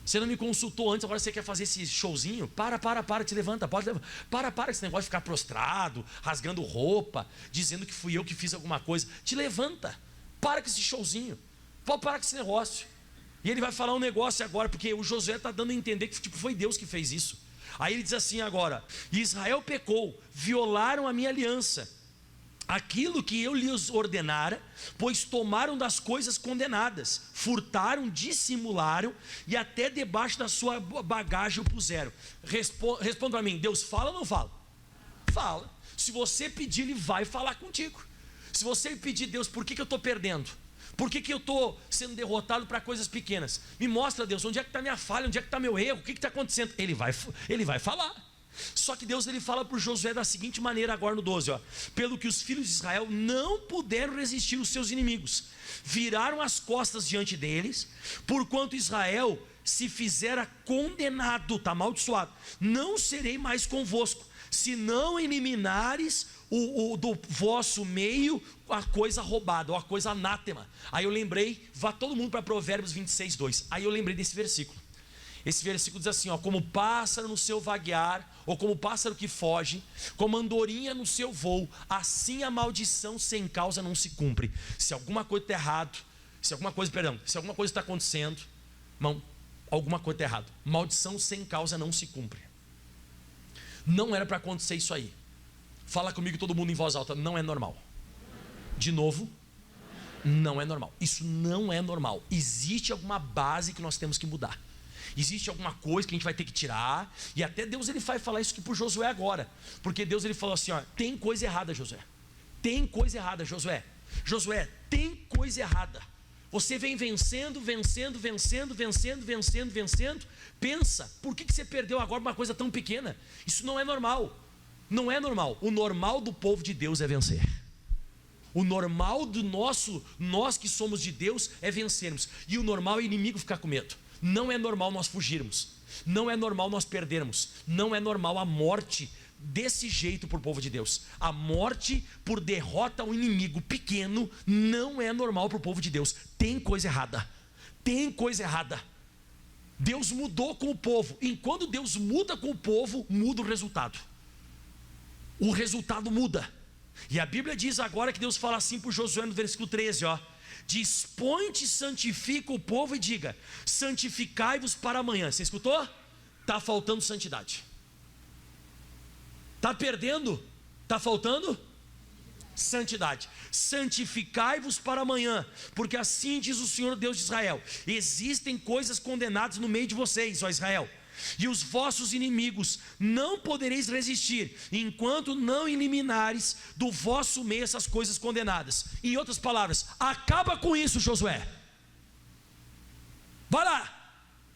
Speaker 2: Você não me consultou antes, agora você quer fazer esse showzinho? Para, te levanta, pode levantar. Para esse negócio de ficar prostrado, rasgando roupa, dizendo que fui eu que fiz alguma coisa. Te levanta, para com esse showzinho, pode parar com esse negócio. E ele vai falar um negócio agora, porque o Josué está dando a entender que foi Deus que fez isso. Aí ele diz assim agora: Israel pecou, violaram a minha aliança, aquilo que eu lhes ordenara, pois tomaram das coisas condenadas, furtaram, dissimularam e até debaixo da sua bagagem o puseram. Responda para mim: Deus fala ou não fala? Fala. Se você pedir, Ele vai falar contigo. Se você pedir: Deus, por que eu estou perdendo? Por que eu estou sendo derrotado para coisas pequenas? Me mostra, Deus, onde é que está minha falha, onde é que está meu erro, o que está acontecendo? Ele vai falar. Só que Deus ele fala para o Josué da seguinte maneira agora no 12, ó: pelo que os filhos de Israel não puderam resistir os seus inimigos, viraram as costas diante deles, porquanto Israel se fizera condenado, está amaldiçoado, não serei mais convosco, se não eliminares do vosso meio a coisa roubada, ou a coisa anátema. Aí eu lembrei, vá todo mundo para Provérbios 26, 2. Aí eu lembrei desse versículo. Esse versículo diz assim, ó: como pássaro no seu vaguear, ou como pássaro que foge, como andorinha no seu voo, assim a maldição sem causa não se cumpre. Se alguma coisa está errado, se alguma coisa está acontecendo, irmão, alguma coisa está errado. Maldição sem causa não se cumpre. Não era para acontecer isso aí. Fala comigo todo mundo em voz alta: não é normal. De novo, não é normal. Isso não é normal. Existe alguma base que nós temos que mudar. Existe alguma coisa que a gente vai ter que tirar. E até Deus ele vai falar isso aqui para o Josué agora. Porque Deus ele falou assim, ó: tem coisa errada, Josué. Tem coisa errada, Josué. Josué, tem coisa errada. Você vem vencendo. Pensa, por que você perdeu agora uma coisa tão pequena? Isso não é normal. Não é normal. O normal do povo de Deus é vencer. O normal do nós que somos de Deus é vencermos. E o normal é o inimigo ficar com medo. Não é normal nós fugirmos. Não é normal nós perdermos. Não é normal a morte desse jeito para o povo de Deus. A morte por derrota a um inimigo pequeno não é normal para o povo de Deus. Tem coisa errada. Tem coisa errada. Deus mudou com o povo. E quando Deus muda com o povo, muda o resultado. O resultado muda. E a Bíblia diz agora que Deus fala assim para Josué no versículo 13, ó: dispõe-te, santifica o povo e diga: santificai-vos para amanhã. Você escutou? Está faltando santidade. Está perdendo? Está faltando santidade. Santificai-vos para amanhã, porque assim diz o Senhor Deus de Israel: existem coisas condenadas no meio de vocês, ó Israel, e os vossos inimigos não podereis resistir, enquanto não eliminares do vosso meio essas coisas condenadas. Em outras palavras, acaba com isso, Josué. Vai lá.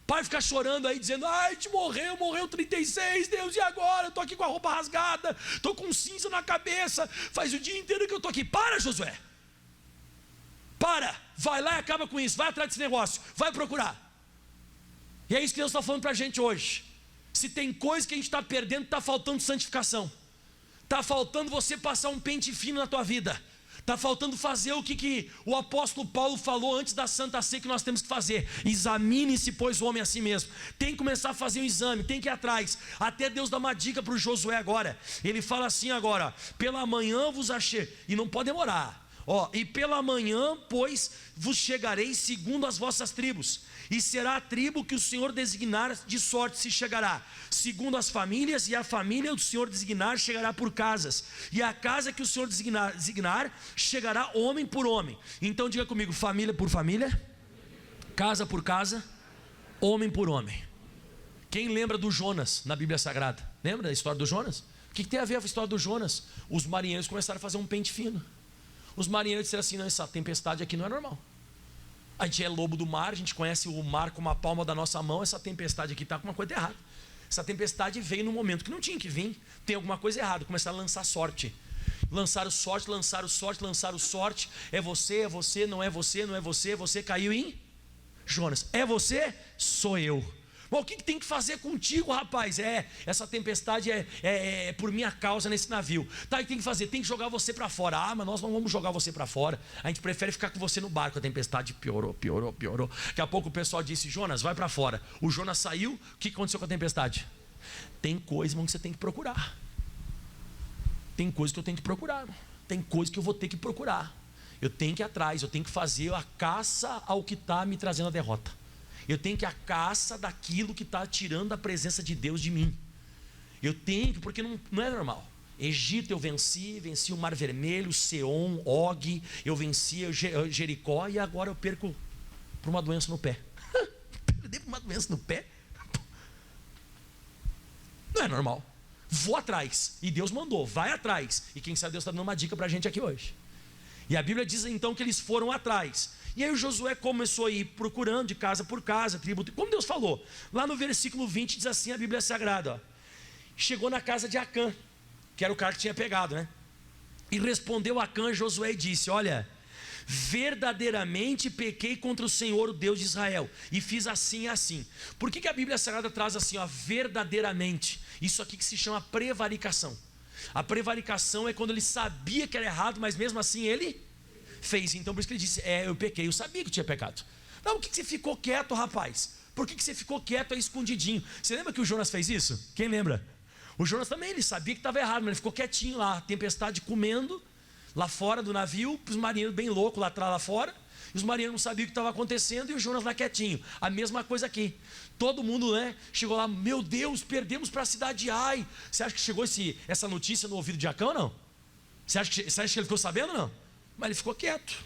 Speaker 2: Pai ficar chorando aí, dizendo: ai, te morreu 36, Deus, e agora? Eu estou aqui com a roupa rasgada, estou com cinza na cabeça, faz o dia inteiro que eu estou aqui. Para, Josué. Para, vai lá e acaba com isso, vai atrás desse negócio, vai procurar. E é isso que Deus está falando para a gente hoje. Se tem coisa que a gente está perdendo, está faltando santificação. Está faltando você passar um pente fino na tua vida. Está faltando fazer o que o apóstolo Paulo falou antes da Santa Ceia que nós temos que fazer. Examine-se, pois, o homem a si mesmo. Tem que começar a fazer um exame, tem que ir atrás. Até Deus dá uma dica para o Josué agora. Ele fala assim agora: pela manhã vos achei, e não pode demorar. E pela manhã, pois, vos chegarei segundo as vossas tribos, e será a tribo que o Senhor designar, de sorte se chegará, segundo as famílias, e a família do Senhor designar chegará por casas, e a casa que o Senhor designar chegará homem por homem. Então diga comigo: família por família, casa por casa, homem por homem. Quem lembra do Jonas na Bíblia Sagrada? Lembra da história do Jonas? O que tem a ver a história do Jonas? Os marinheiros começaram a fazer um pente fino. Os marinheiros disseram assim: não, essa tempestade aqui não é normal. A gente é lobo do mar, a gente conhece o mar com uma palma da nossa mão. Essa tempestade aqui está com uma coisa errada. Essa tempestade veio no momento que não tinha que vir. Tem alguma coisa errada. Começaram a lançar sorte. Lançaram sorte, lançaram sorte, lançaram sorte. É você, não é você, não é você. Você caiu em Jonas. É você? Sou eu. Bom, o que tem que fazer contigo, rapaz? Essa tempestade é por minha causa nesse navio. Tá, o que tem que fazer? Tem que jogar você para fora. Mas nós não vamos jogar você para fora. A gente prefere ficar com você no barco. A tempestade piorou. Daqui a pouco o pessoal disse: Jonas, vai para fora. O Jonas saiu. O que aconteceu com a tempestade? Tem coisa, irmão, que você tem que procurar. Tem coisa que eu tenho que procurar, irmão. Tem coisa que eu vou ter que procurar. Eu tenho que ir atrás. Eu tenho que fazer a caça ao que está me trazendo a derrota. Eu tenho que ir à caça daquilo que está tirando a presença de Deus de mim. Eu tenho que, porque não é normal. Egito eu venci o Mar Vermelho, Seom, Og, eu venci Jericó, e agora eu perco por uma doença no pé. Perder por uma doença no pé? Não é normal. Vou atrás, e Deus mandou, vai atrás. E quem sabe Deus está dando uma dica para a gente aqui hoje. E a Bíblia diz então que eles foram atrás. E aí o Josué começou a ir procurando de casa por casa, tribo, como Deus falou. Lá no versículo 20 diz assim a Bíblia Sagrada: chegou na casa de Acã, que era o cara que tinha pegado, né? E respondeu Acã a Josué e disse: olha, verdadeiramente pequei contra o Senhor, o Deus de Israel, e fiz assim e assim. Por que a Bíblia Sagrada traz assim, verdadeiramente? Isso aqui que se chama prevaricação. A prevaricação é quando ele sabia que era errado, mas mesmo assim ele fez. Então por isso que ele disse: eu pequei, eu sabia que tinha pecado. Não, por que você ficou quieto, rapaz? Por que você ficou quieto aí escondidinho? Você lembra que o Jonas fez isso? Quem lembra? O Jonas também, ele sabia que estava errado, mas ele ficou quietinho lá, a tempestade comendo lá fora do navio, os marinheiros bem loucos lá fora. Os marinheiros não sabiam o que estava acontecendo, e o Jonas lá quietinho. A mesma coisa aqui. Todo mundo, né, chegou lá: meu Deus, perdemos para a cidade de Ai. Você acha que chegou essa notícia no ouvido de Acã ou não? Você acha que ele ficou sabendo ou não? Mas ele ficou quieto.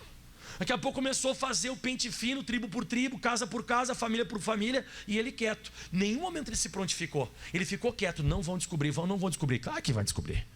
Speaker 2: Daqui a pouco começou a fazer o pente fino, tribo por tribo, casa por casa, família por família, e ele quieto. Nenhum momento ele se prontificou. Ele ficou quieto. Não vão descobrir. Claro que vai descobrir.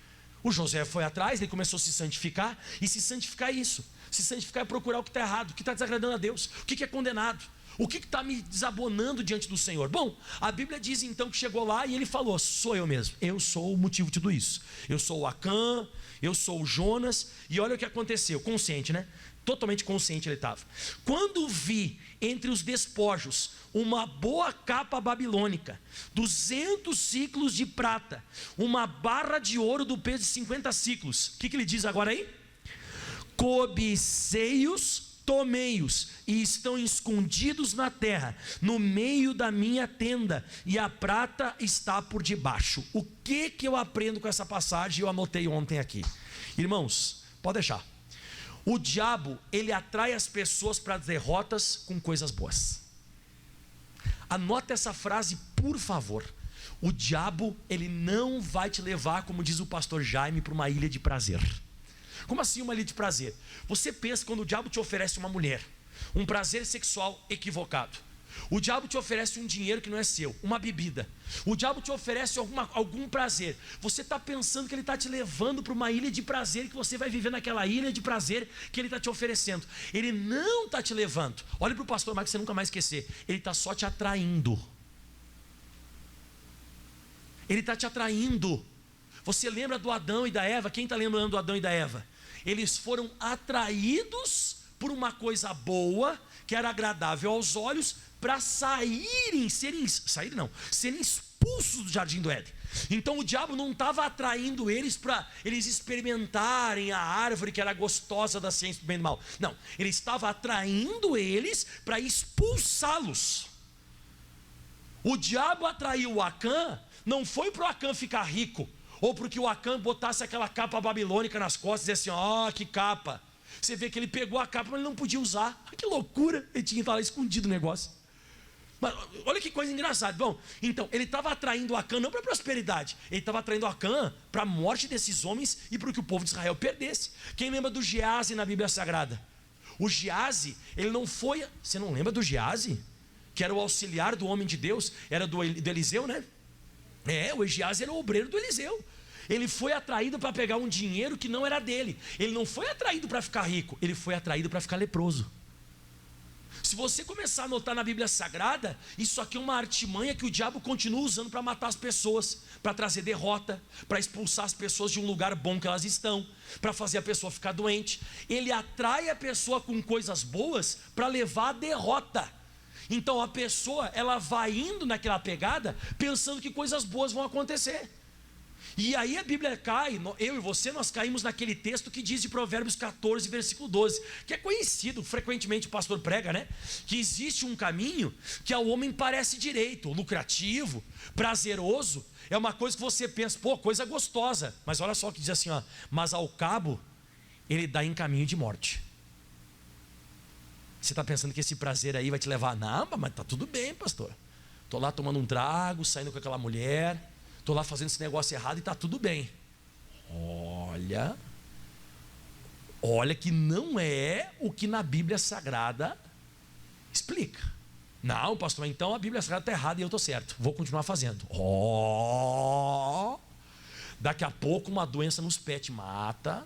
Speaker 2: O José foi atrás, ele começou a se santificar. E se santificar é isso. Se santificar é procurar o que está errado, o que está desagradando a Deus, o que é condenado, o que está me desabonando diante do Senhor. Bom, a Bíblia diz então que chegou lá e ele falou: sou eu mesmo, eu sou o motivo de tudo isso. Eu sou o Acã, eu sou o Jonas. E olha o que aconteceu, consciente, né? Totalmente consciente ele estava. Quando vi entre os despojos uma boa capa babilônica, 200 ciclos de prata, uma barra de ouro do peso de 50 ciclos. O que ele diz agora aí? Cobicei-os, tomei-os, e estão escondidos na terra, no meio da minha tenda, e a prata está por debaixo. O que eu aprendo com essa passagem? Eu anotei ontem aqui. Irmãos, pode deixar. O diabo, ele atrai as pessoas para derrotas com coisas boas. Anota essa frase, por favor. O diabo, ele não vai te levar, como diz o pastor Jaime, para uma ilha de prazer. Como assim uma ilha de prazer? Você pensa quando o diabo te oferece uma mulher, um prazer sexual equivocado. O diabo te oferece um dinheiro que não é seu, uma bebida. O diabo te oferece algum prazer. Você está pensando que ele está te levando para uma ilha de prazer, e que você vai viver naquela ilha de prazer que ele está te oferecendo. Ele não está te levando. Olha para o pastor Marcos, você nunca mais esquecer. Ele está só te atraindo. Ele está te atraindo. Você lembra do Adão e da Eva? Quem está lembrando do Adão e da Eva? Eles foram atraídos por uma coisa boa, que era agradável aos olhos, para serem expulsos do jardim do Éden. Então o diabo não estava atraindo eles para eles experimentarem a árvore que era gostosa da ciência do bem e do mal. Não, ele estava atraindo eles para expulsá-los. O diabo atraiu o Acã, não foi para o Acã ficar rico, ou porque o Acã botasse aquela capa babilônica nas costas e disse assim, ó, que capa. Você vê que ele pegou a capa, mas ele não podia usar. Que loucura, ele tinha que estar lá escondido o negócio. Mas olha que coisa engraçada. Bom, então, ele estava atraindo o Acã não para a prosperidade, ele estava atraindo o Acã para a morte desses homens e para que o povo de Israel perdesse. Quem lembra do Geazi na Bíblia Sagrada? O Geazi, ele não foi... Você não lembra do Geazi? Que era o auxiliar do homem de Deus, era do Eliseu, né? O Geazi era o obreiro do Eliseu. Ele foi atraído para pegar um dinheiro que não era dele. Ele não foi atraído para ficar rico, ele foi atraído para ficar leproso. Se você começar a notar na Bíblia Sagrada, isso aqui é uma artimanha que o diabo continua usando para matar as pessoas, para trazer derrota, para expulsar as pessoas de um lugar bom que elas estão, para fazer a pessoa ficar doente. Ele atrai a pessoa com coisas boas para levar a derrota. Então a pessoa, ela vai indo naquela pegada pensando que coisas boas vão acontecer. E aí a Bíblia cai, eu e você, nós caímos naquele texto que diz de Provérbios 14, versículo 12, que é conhecido, frequentemente o pastor prega, né? Que existe um caminho que ao homem parece direito, lucrativo, prazeroso, é uma coisa que você pensa, pô, coisa gostosa, mas olha só o que diz assim, ó, mas ao cabo, ele dá em caminho de morte. Você está pensando que esse prazer aí vai te levar? Não, mas tá tudo bem, pastor. Estou lá tomando um trago, saindo com aquela mulher, estou lá fazendo esse negócio errado e está tudo bem. Olha que não é o que na Bíblia Sagrada explica. Não, pastor, então a Bíblia Sagrada está errada e eu estou certo. Vou continuar fazendo. Daqui a pouco uma doença nos pés te mata.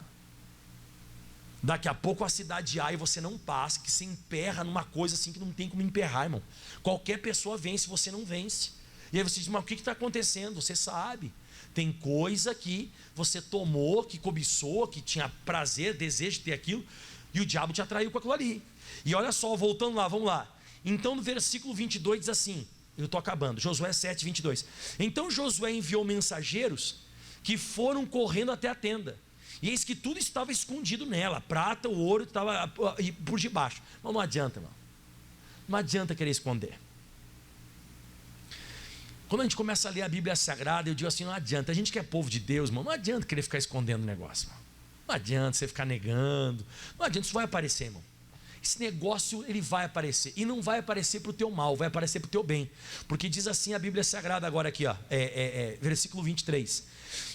Speaker 2: Daqui a pouco a cidade A e você não passa, que se emperra numa coisa assim que não tem como emperrar, irmão. Qualquer pessoa vence, você não vence. E aí você diz, mas o que está acontecendo? Você sabe. Tem coisa que você tomou, que cobiçou, que tinha prazer, desejo de ter aquilo, e o diabo te atraiu com aquilo ali. E olha só, voltando lá, vamos lá. Então no versículo 22 diz assim, eu estou acabando, Josué 7, 22. Então Josué enviou mensageiros que foram correndo até a tenda. E eis que tudo estava escondido nela, a prata, o ouro estava por debaixo. Mas não adianta, irmão. Não adianta querer esconder. Quando a gente começa a ler a Bíblia Sagrada, eu digo assim, não adianta. A gente que é povo de Deus, irmão, não adianta querer ficar escondendo o negócio, irmão. Não adianta você ficar negando. Não adianta, isso vai aparecer, irmão. Esse negócio, ele vai aparecer. E não vai aparecer para o teu mal, vai aparecer para o teu bem. Porque diz assim a Bíblia Sagrada agora aqui, ó, versículo 23.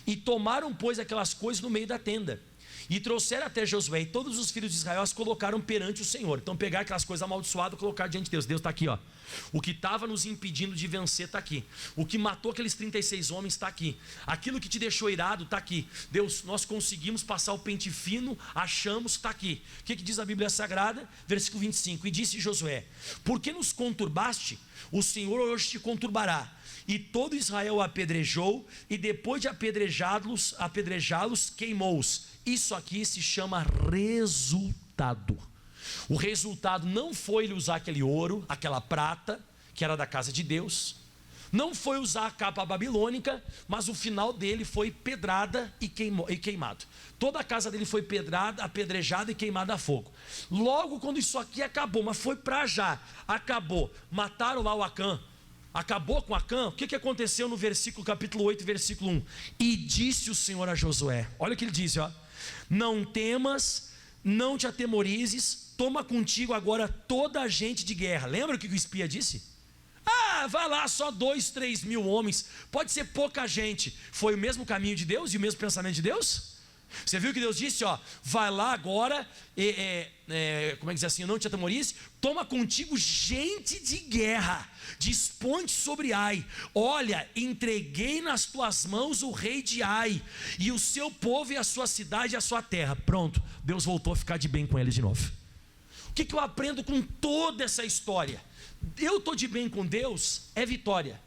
Speaker 2: E tomaram, pois, aquelas coisas no meio da tenda. E trouxeram até Josué, e todos os filhos de Israel as colocaram perante o Senhor. Então pegaram aquelas coisas amaldiçoadas e colocaram diante de Deus. Deus está aqui, ó. O que estava nos impedindo de vencer está aqui. O que matou aqueles 36 homens está aqui. Aquilo que te deixou irado está aqui. Deus, nós conseguimos passar o pente fino, achamos, está aqui. O que diz a Bíblia Sagrada? Versículo 25. E disse Josué, por que nos conturbaste? O Senhor hoje te conturbará. E todo Israel apedrejou, e depois de apedrejá-los, queimou-os. Isso aqui se chama resultado. O resultado não foi ele usar aquele ouro, aquela prata, que era da casa de Deus. Não foi usar a capa babilônica, mas o final dele foi pedrada e queimado. Toda a casa dele foi pedrada, apedrejada e queimada a fogo. Logo quando isso aqui acabou, mas foi para já, acabou, mataram lá o Acã. Acabou com Acã. O que aconteceu no versículo capítulo 8, versículo 1? E disse o Senhor a Josué, olha o que ele disse, ó. Não temas, não te atemorizes, toma contigo agora toda a gente de guerra. Lembra o que o espia disse? Vai lá, só 2, 3 mil homens, pode ser pouca gente. Foi o mesmo caminho de Deus e o mesmo pensamento de Deus? Você viu que Deus disse, ó, vai lá agora, como é que diz assim, não te atemorize, toma contigo gente de guerra, dispõe-te sobre Ai, olha, entreguei nas tuas mãos o rei de Ai, e o seu povo e a sua cidade e a sua terra. Pronto, Deus voltou a ficar de bem com eles de novo. O que eu aprendo com toda essa história? Eu estou de bem com Deus, é vitória.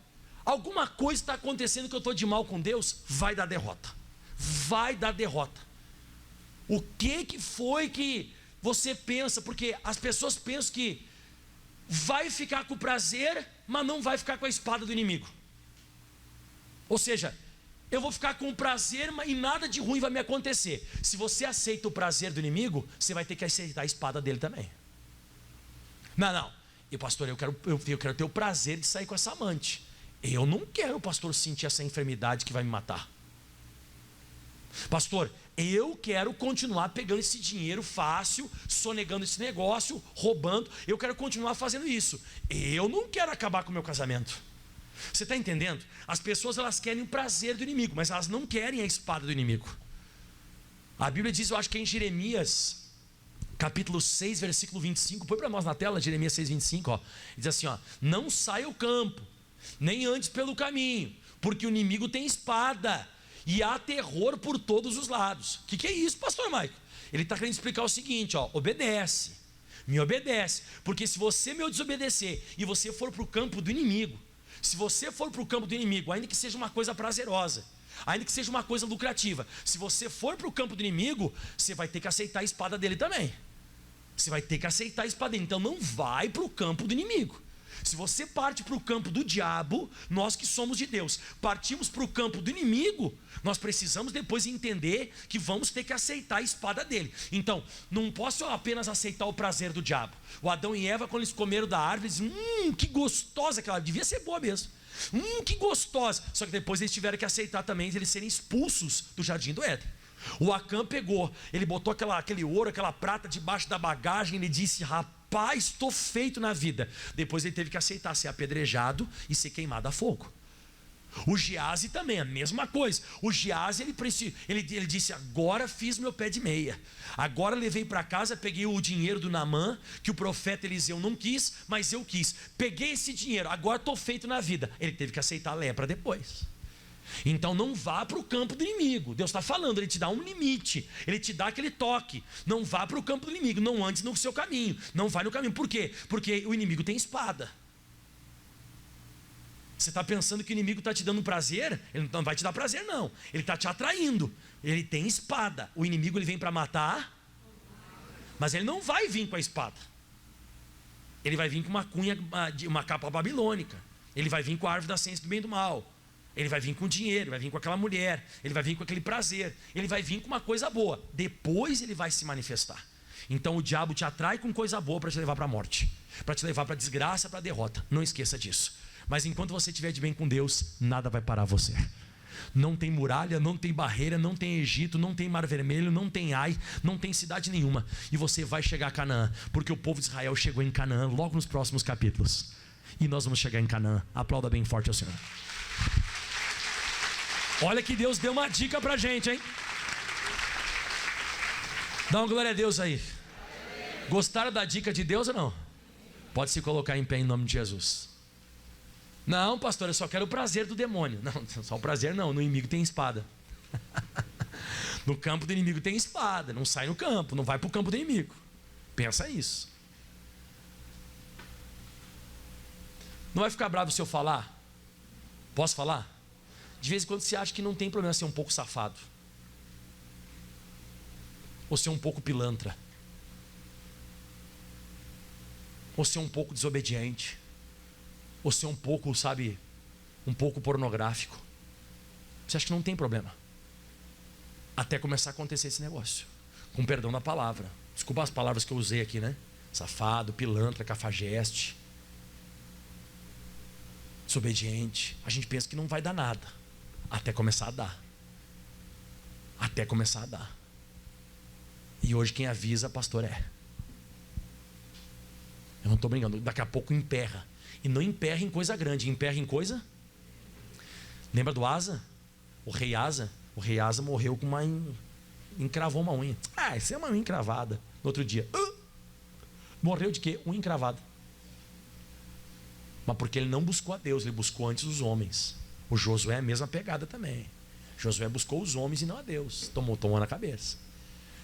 Speaker 2: Alguma coisa está acontecendo que eu estou de mal com Deus, vai dar derrota. Vai dar derrota. O que foi que você pensa? Porque as pessoas pensam que vai ficar com o prazer, mas não vai ficar com a espada do inimigo. Ou seja, eu vou ficar com prazer e nada de ruim vai me acontecer. Se você aceita o prazer do inimigo, você vai ter que aceitar a espada dele também. Não. E pastor, eu quero ter o prazer de sair com essa amante. Eu não quero, pastor, sentir essa enfermidade que vai me matar. Pastor, eu quero continuar pegando esse dinheiro fácil, sonegando esse negócio, roubando. Eu quero continuar fazendo isso. Eu não quero acabar com o meu casamento. Você está entendendo? As pessoas, elas querem o prazer do inimigo, mas elas não querem a espada do inimigo. A Bíblia diz, eu acho que é em Jeremias capítulo 6, versículo 25. Põe para nós na tela, Jeremias 6, 25, ó. Diz assim, ó: não saia ao campo, nem andes pelo caminho, porque o inimigo tem espada, e há terror por todos os lados. O que é isso, pastor Maico? Ele está querendo explicar o seguinte, ó: obedece, me obedece, porque se você me desobedecer, e você for para o campo do inimigo, se você for para o campo do inimigo, ainda que seja uma coisa prazerosa, ainda que seja uma coisa lucrativa, se você for para o campo do inimigo, você vai ter que aceitar a espada dele também. Você vai ter que aceitar a espada dele. Então não vai para o campo do inimigo. Se você parte para o campo do diabo, nós que somos de Deus, partimos para o campo do inimigo, nós precisamos depois entender que vamos ter que aceitar a espada dele. Então, não posso apenas aceitar o prazer do diabo. O Adão e Eva, quando eles comeram da árvore, eles diziam, que gostosa aquela, devia ser boa mesmo. Que gostosa. Só que depois eles tiveram que aceitar também eles serem expulsos do jardim do Éden. O Acã pegou, ele botou aquele ouro, aquela prata debaixo da bagagem, ele disse, rapaz, estou feito na vida. Depois ele teve que aceitar ser apedrejado e ser queimado a fogo. O Geazi também, a mesma coisa. O Geazi, ele disse, agora fiz meu pé de meia. Agora levei para casa, peguei o dinheiro do Naamã, que o profeta Eliseu não quis, mas eu quis. Peguei esse dinheiro, agora estou feito na vida. Ele teve que aceitar a lepra depois. Então não vá para o campo do inimigo. Deus está falando, Ele te dá um limite, Ele te dá aquele toque. Não vá para o campo do inimigo, não andes no seu caminho. Não vai no caminho, por quê? Porque o inimigo tem espada. Você está pensando que o inimigo está te dando prazer? Ele não vai te dar prazer, não. Ele está te atraindo. Ele tem espada. O inimigo, ele vem para matar, mas ele não vai vir com a espada. Ele vai vir com uma cunha, uma capa babilônica. Ele vai vir com a árvore da ciência do bem e do mal. Ele vai vir com dinheiro, ele vai vir com aquela mulher, ele vai vir com aquele prazer, ele vai vir com uma coisa boa. Depois ele vai se manifestar. Então o diabo te atrai com coisa boa para te levar para a morte, para te levar para a desgraça, para a derrota. Não esqueça disso. Mas enquanto você estiver de bem com Deus, nada vai parar você. Não tem muralha, não tem barreira, não tem Egito, não tem Mar Vermelho, não tem Ai, não tem cidade nenhuma. E você vai chegar a Canaã, porque o povo de Israel chegou em Canaã logo nos próximos capítulos. E nós vamos chegar em Canaã. Aplauda bem forte ao Senhor. Olha que Deus deu uma dica pra gente, hein? Dá uma glória a Deus aí. Gostaram da dica de Deus ou não? Pode se colocar em pé em nome de Jesus. Não, pastor, eu só quero o prazer do demônio. Não, só o prazer não, no inimigo tem espada. No campo do inimigo tem espada. Não sai no campo, não vai para o campo do inimigo. Pensa isso. Não vai ficar bravo se eu falar? Posso falar? De vez em quando você acha que não tem problema ser um pouco safado, ou ser um pouco pilantra, ou ser um pouco desobediente, ou ser um pouco, sabe, um pouco pornográfico. Você acha que não tem problema, até começar a acontecer esse negócio, com perdão da palavra. Desculpa as palavras que eu usei aqui, né? Safado, pilantra, cafajeste, desobediente. A gente pensa que não vai dar nada, até começar a dar. Até começar a dar. E hoje quem avisa, pastor, é. Eu não estou brincando. Daqui a pouco emperra. E não emperra em coisa grande, emperra em coisa. Lembra do Asa? O rei Asa? O rei Asa morreu com uma... encravou uma unha. Isso é uma unha encravada. No outro dia, morreu de quê? Unha encravada. Mas porque ele não buscou a Deus, ele buscou antes os homens. O Josué é a mesma pegada também. Josué buscou os homens e não a Deus. Tomou na cabeça.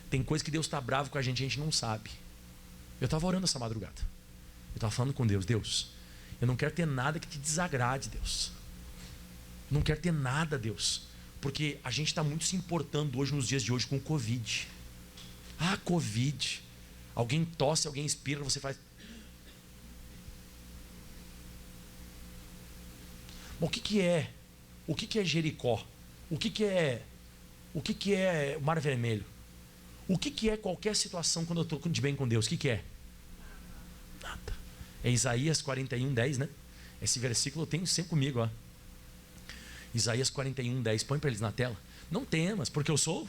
Speaker 2: Tem coisa que Deus está bravo com a gente não sabe. Eu estava orando essa madrugada. Eu estava falando com Deus. Deus, eu não quero ter nada que te desagrade, Deus. Não quero ter nada, Deus. Porque a gente está muito se importando hoje, nos dias de hoje, com o Covid. Covid. Alguém tosse, alguém espirra, você faz... Bom, o que é? O que é Jericó? O que é o Mar Vermelho? O que é qualquer situação quando eu estou de bem com Deus? O que é? Nada. É Isaías 41:10, né? Esse versículo eu tenho sempre comigo, ó. Isaías 41:10, põe para eles na tela. Não temas, porque eu sou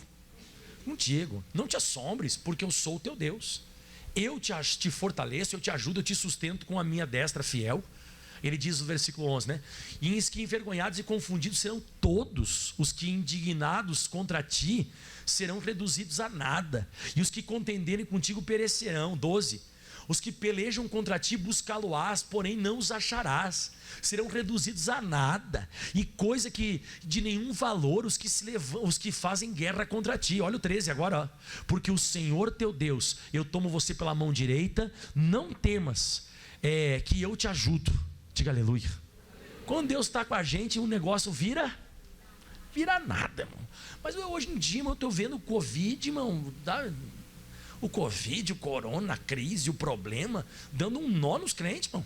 Speaker 2: contigo. Não te assombres, porque eu sou o teu Deus. Eu te fortaleço, eu te ajudo, eu te sustento com a minha destra fiel. Ele diz no versículo 11, né? E eis que envergonhados e confundidos serão todos os que indignados contra ti serão reduzidos a nada, e os que contenderem contigo perecerão. 12. Os que pelejam contra ti buscá-lo-ás, porém não os acharás, serão reduzidos a nada, e coisa que de nenhum valor os que fazem guerra contra ti. Olha o 13 agora, ó. Porque o Senhor teu Deus, eu tomo você pela mão direita, não temas, que eu te ajudo. Diga aleluia. Quando Deus está com a gente, o negócio vira nada, irmão. Mas hoje em dia, irmão, eu estou vendo o Covid, irmão, o Covid, o corona, a crise, o problema, dando um nó nos crentes, irmão.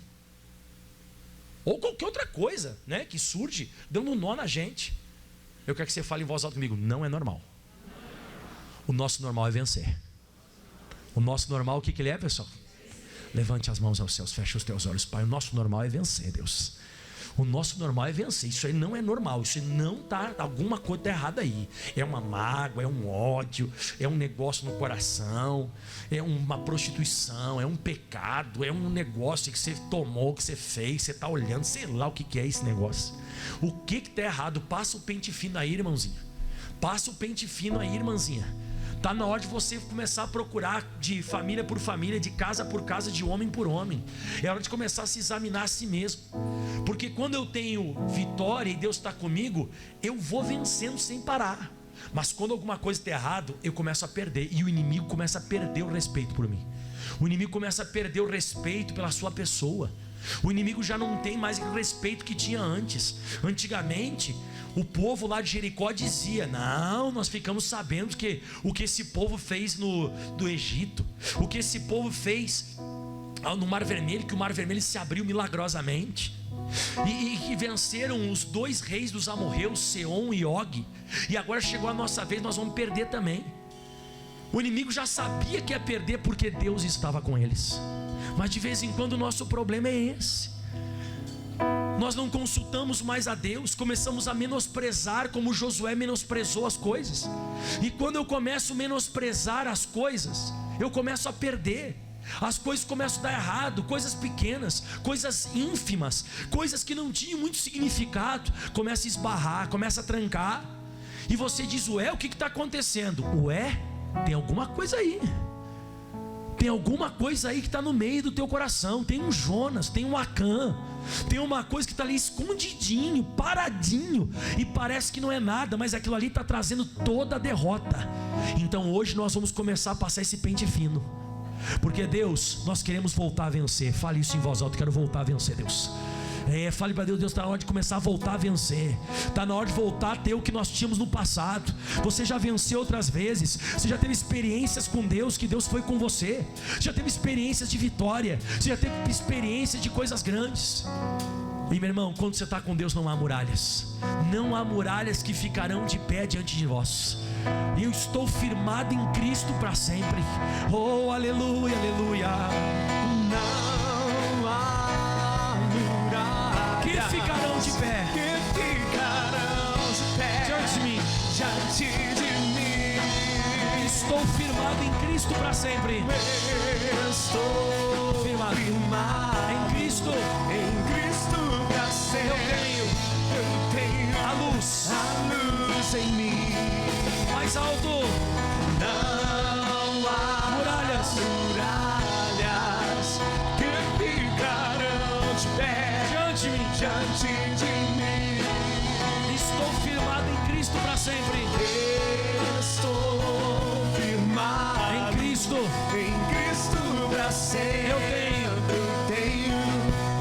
Speaker 2: Ou qualquer outra coisa, né, que surge, dando um nó na gente. Eu quero que você fale em voz alta comigo: não é normal. O nosso normal é vencer. O nosso normal, o que ele é, pessoal? Levante as mãos aos céus, fecha os teus olhos. Pai, o nosso normal é vencer, Deus. O nosso normal é vencer. Isso aí não é normal. Isso aí não está, alguma coisa está errada aí. É uma mágoa, é um ódio, é um negócio no coração, é uma prostituição, é um pecado, é um negócio que você tomou, que você fez, você está olhando, sei lá o que é esse negócio. O que está errado? Passa o pente fino aí, irmãozinho. Passa o pente fino aí, irmãzinha. Está na hora de você começar a procurar de família por família, de casa por casa, de homem por homem. É hora de começar a se examinar a si mesmo. Porque quando eu tenho vitória e Deus está comigo, eu vou vencendo sem parar. Mas quando alguma coisa está errado, eu começo a perder. E o inimigo começa a perder o respeito por mim. O inimigo começa a perder o respeito pela sua pessoa. O inimigo já não tem mais o respeito que tinha antes. Antigamente, o povo lá de Jericó dizia: não, nós ficamos sabendo que o que esse povo fez do Egito, o que esse povo fez no Mar Vermelho, que o Mar Vermelho se abriu milagrosamente, e que venceram os 2 reis dos amorreus, Seom e Og, e agora chegou a nossa vez, nós vamos perder também. O inimigo já sabia que ia perder, porque Deus estava com eles. Mas de vez em quando o nosso problema é esse: nós não consultamos mais a Deus, começamos a menosprezar, como Josué menosprezou as coisas. E quando eu começo a menosprezar as coisas, eu começo a perder. As coisas começam a dar errado, coisas pequenas, coisas ínfimas, coisas que não tinham muito significado, começa a esbarrar, começa a trancar. E você diz: ué, o que está acontecendo? Ué, tem alguma coisa aí. Tem alguma coisa aí que está no meio do teu coração. Tem um Jonas, tem um Acã, tem uma coisa que está ali escondidinho, paradinho, e parece que não é nada, mas aquilo ali está trazendo toda a derrota. Então hoje nós vamos começar a passar esse pente fino, porque Deus, nós queremos voltar a vencer. Fale isso em voz alta: quero voltar a vencer, Deus. Fale para Deus: Deus, está na hora de começar a voltar a vencer. Está na hora de voltar a ter o que nós tínhamos no passado. Você já venceu outras vezes. Você já teve experiências com Deus, que Deus foi com você. Você já teve experiências de vitória. Você já teve experiências de coisas grandes. E meu irmão, quando você está com Deus, não há muralhas. Não há muralhas que ficarão de pé diante de vós. Eu estou firmado em Cristo para sempre. Oh, aleluia, aleluia.
Speaker 1: Não há muralha
Speaker 2: que ficarão de pé,
Speaker 1: que ficarão de pé
Speaker 2: diante de mim. Estou firmado em Cristo para sempre.
Speaker 1: Estou
Speaker 2: firmado em Cristo
Speaker 1: para sempre. Eu tenho
Speaker 2: a luz
Speaker 1: em mim.
Speaker 2: Mais alto.
Speaker 1: Não há
Speaker 2: muralhas
Speaker 1: que ficarão de pé
Speaker 2: diante de mim. Estou firmado em Cristo para sempre.
Speaker 1: Estou firmado
Speaker 2: em Cristo
Speaker 1: para sempre.
Speaker 2: Eu
Speaker 1: tenho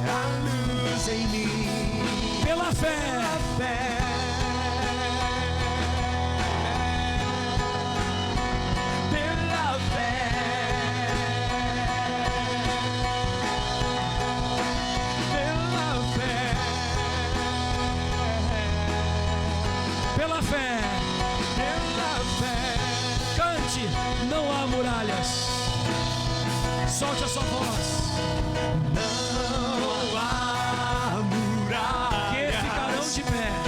Speaker 1: a luz em mim.
Speaker 2: Pela fé. Pela fé.
Speaker 3: Não há muralhas. Solte a sua voz.
Speaker 1: Não há muralhas
Speaker 3: Que ficarão de pé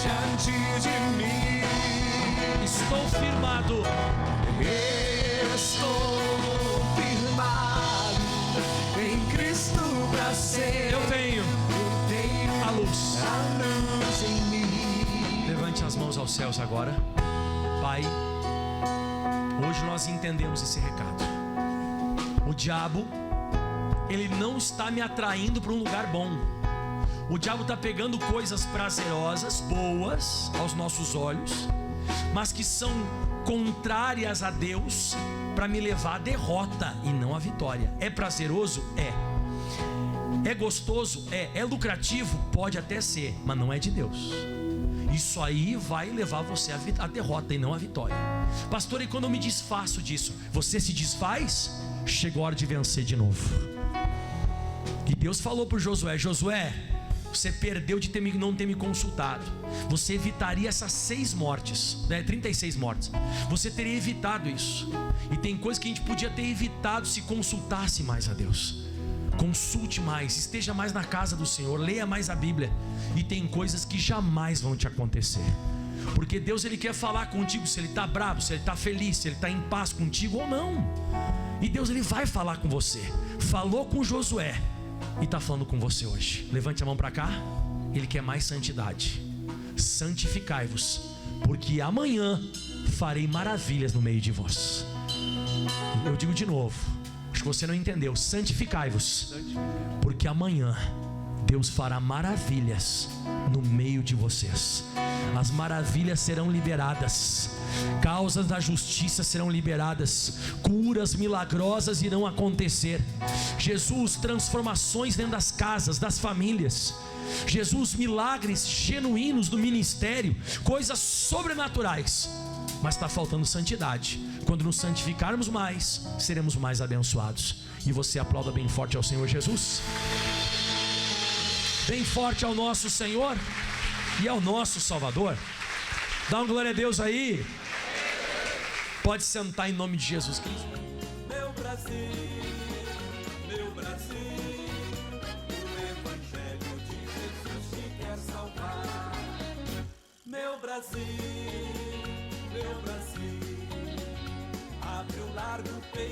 Speaker 3: diante de mim. Estou firmado.
Speaker 1: Estou firmado em Cristo pra ser.
Speaker 3: Eu tenho a luz.
Speaker 1: A luz em mim.
Speaker 3: Levante as mãos aos céus agora. Pai, hoje nós entendemos esse recado. O diabo, ele não está me atraindo para um lugar bom. O diabo está pegando coisas prazerosas, boas aos nossos olhos, mas que são contrárias a Deus, para me levar à derrota e não à vitória. É prazeroso? É. É gostoso? É. É lucrativo? Pode até ser, mas não é de Deus. Isso aí vai levar você à derrota e não à vitória. Pastor, e quando eu me desfaço disso? Você se desfaz? Chegou a hora de vencer de novo. E Deus falou para Josué: Josué, você perdeu de não ter me consultado. Você evitaria essas 6 mortes, 36 mortes. Você teria evitado isso. E tem coisas que a gente podia ter evitado se consultasse mais a Deus. Consulte mais, esteja mais na casa do Senhor, leia mais a Bíblia. E tem coisas que jamais vão te acontecer, porque Deus, Ele quer falar contigo, se Ele está bravo, se Ele está feliz, se Ele está em paz contigo ou não. E Deus, Ele vai falar com você. Falou com Josué e está falando com você hoje. Levante a mão para cá. Ele quer mais santidade. Santificai-vos, porque amanhã farei maravilhas no meio de vós. Eu digo de novo, acho que você não entendeu. Santificai-vos, porque amanhã Deus fará maravilhas no meio de vocês. As maravilhas serão liberadas, causas da justiça serão liberadas, curas milagrosas irão acontecer. Jesus, transformações dentro das casas, das famílias. Jesus, milagres genuínos do ministério, coisas sobrenaturais. Mas está faltando santidade. Quando nos santificarmos mais, seremos mais abençoados. E você aplauda bem forte ao Senhor Jesus. Bem forte ao nosso Senhor e ao nosso Salvador. Dá uma glória a Deus aí. Pode sentar em nome de Jesus Cristo.
Speaker 1: Meu Brasil, o Evangelho de Jesus te quer salvar. Meu Brasil, abre o largo peito.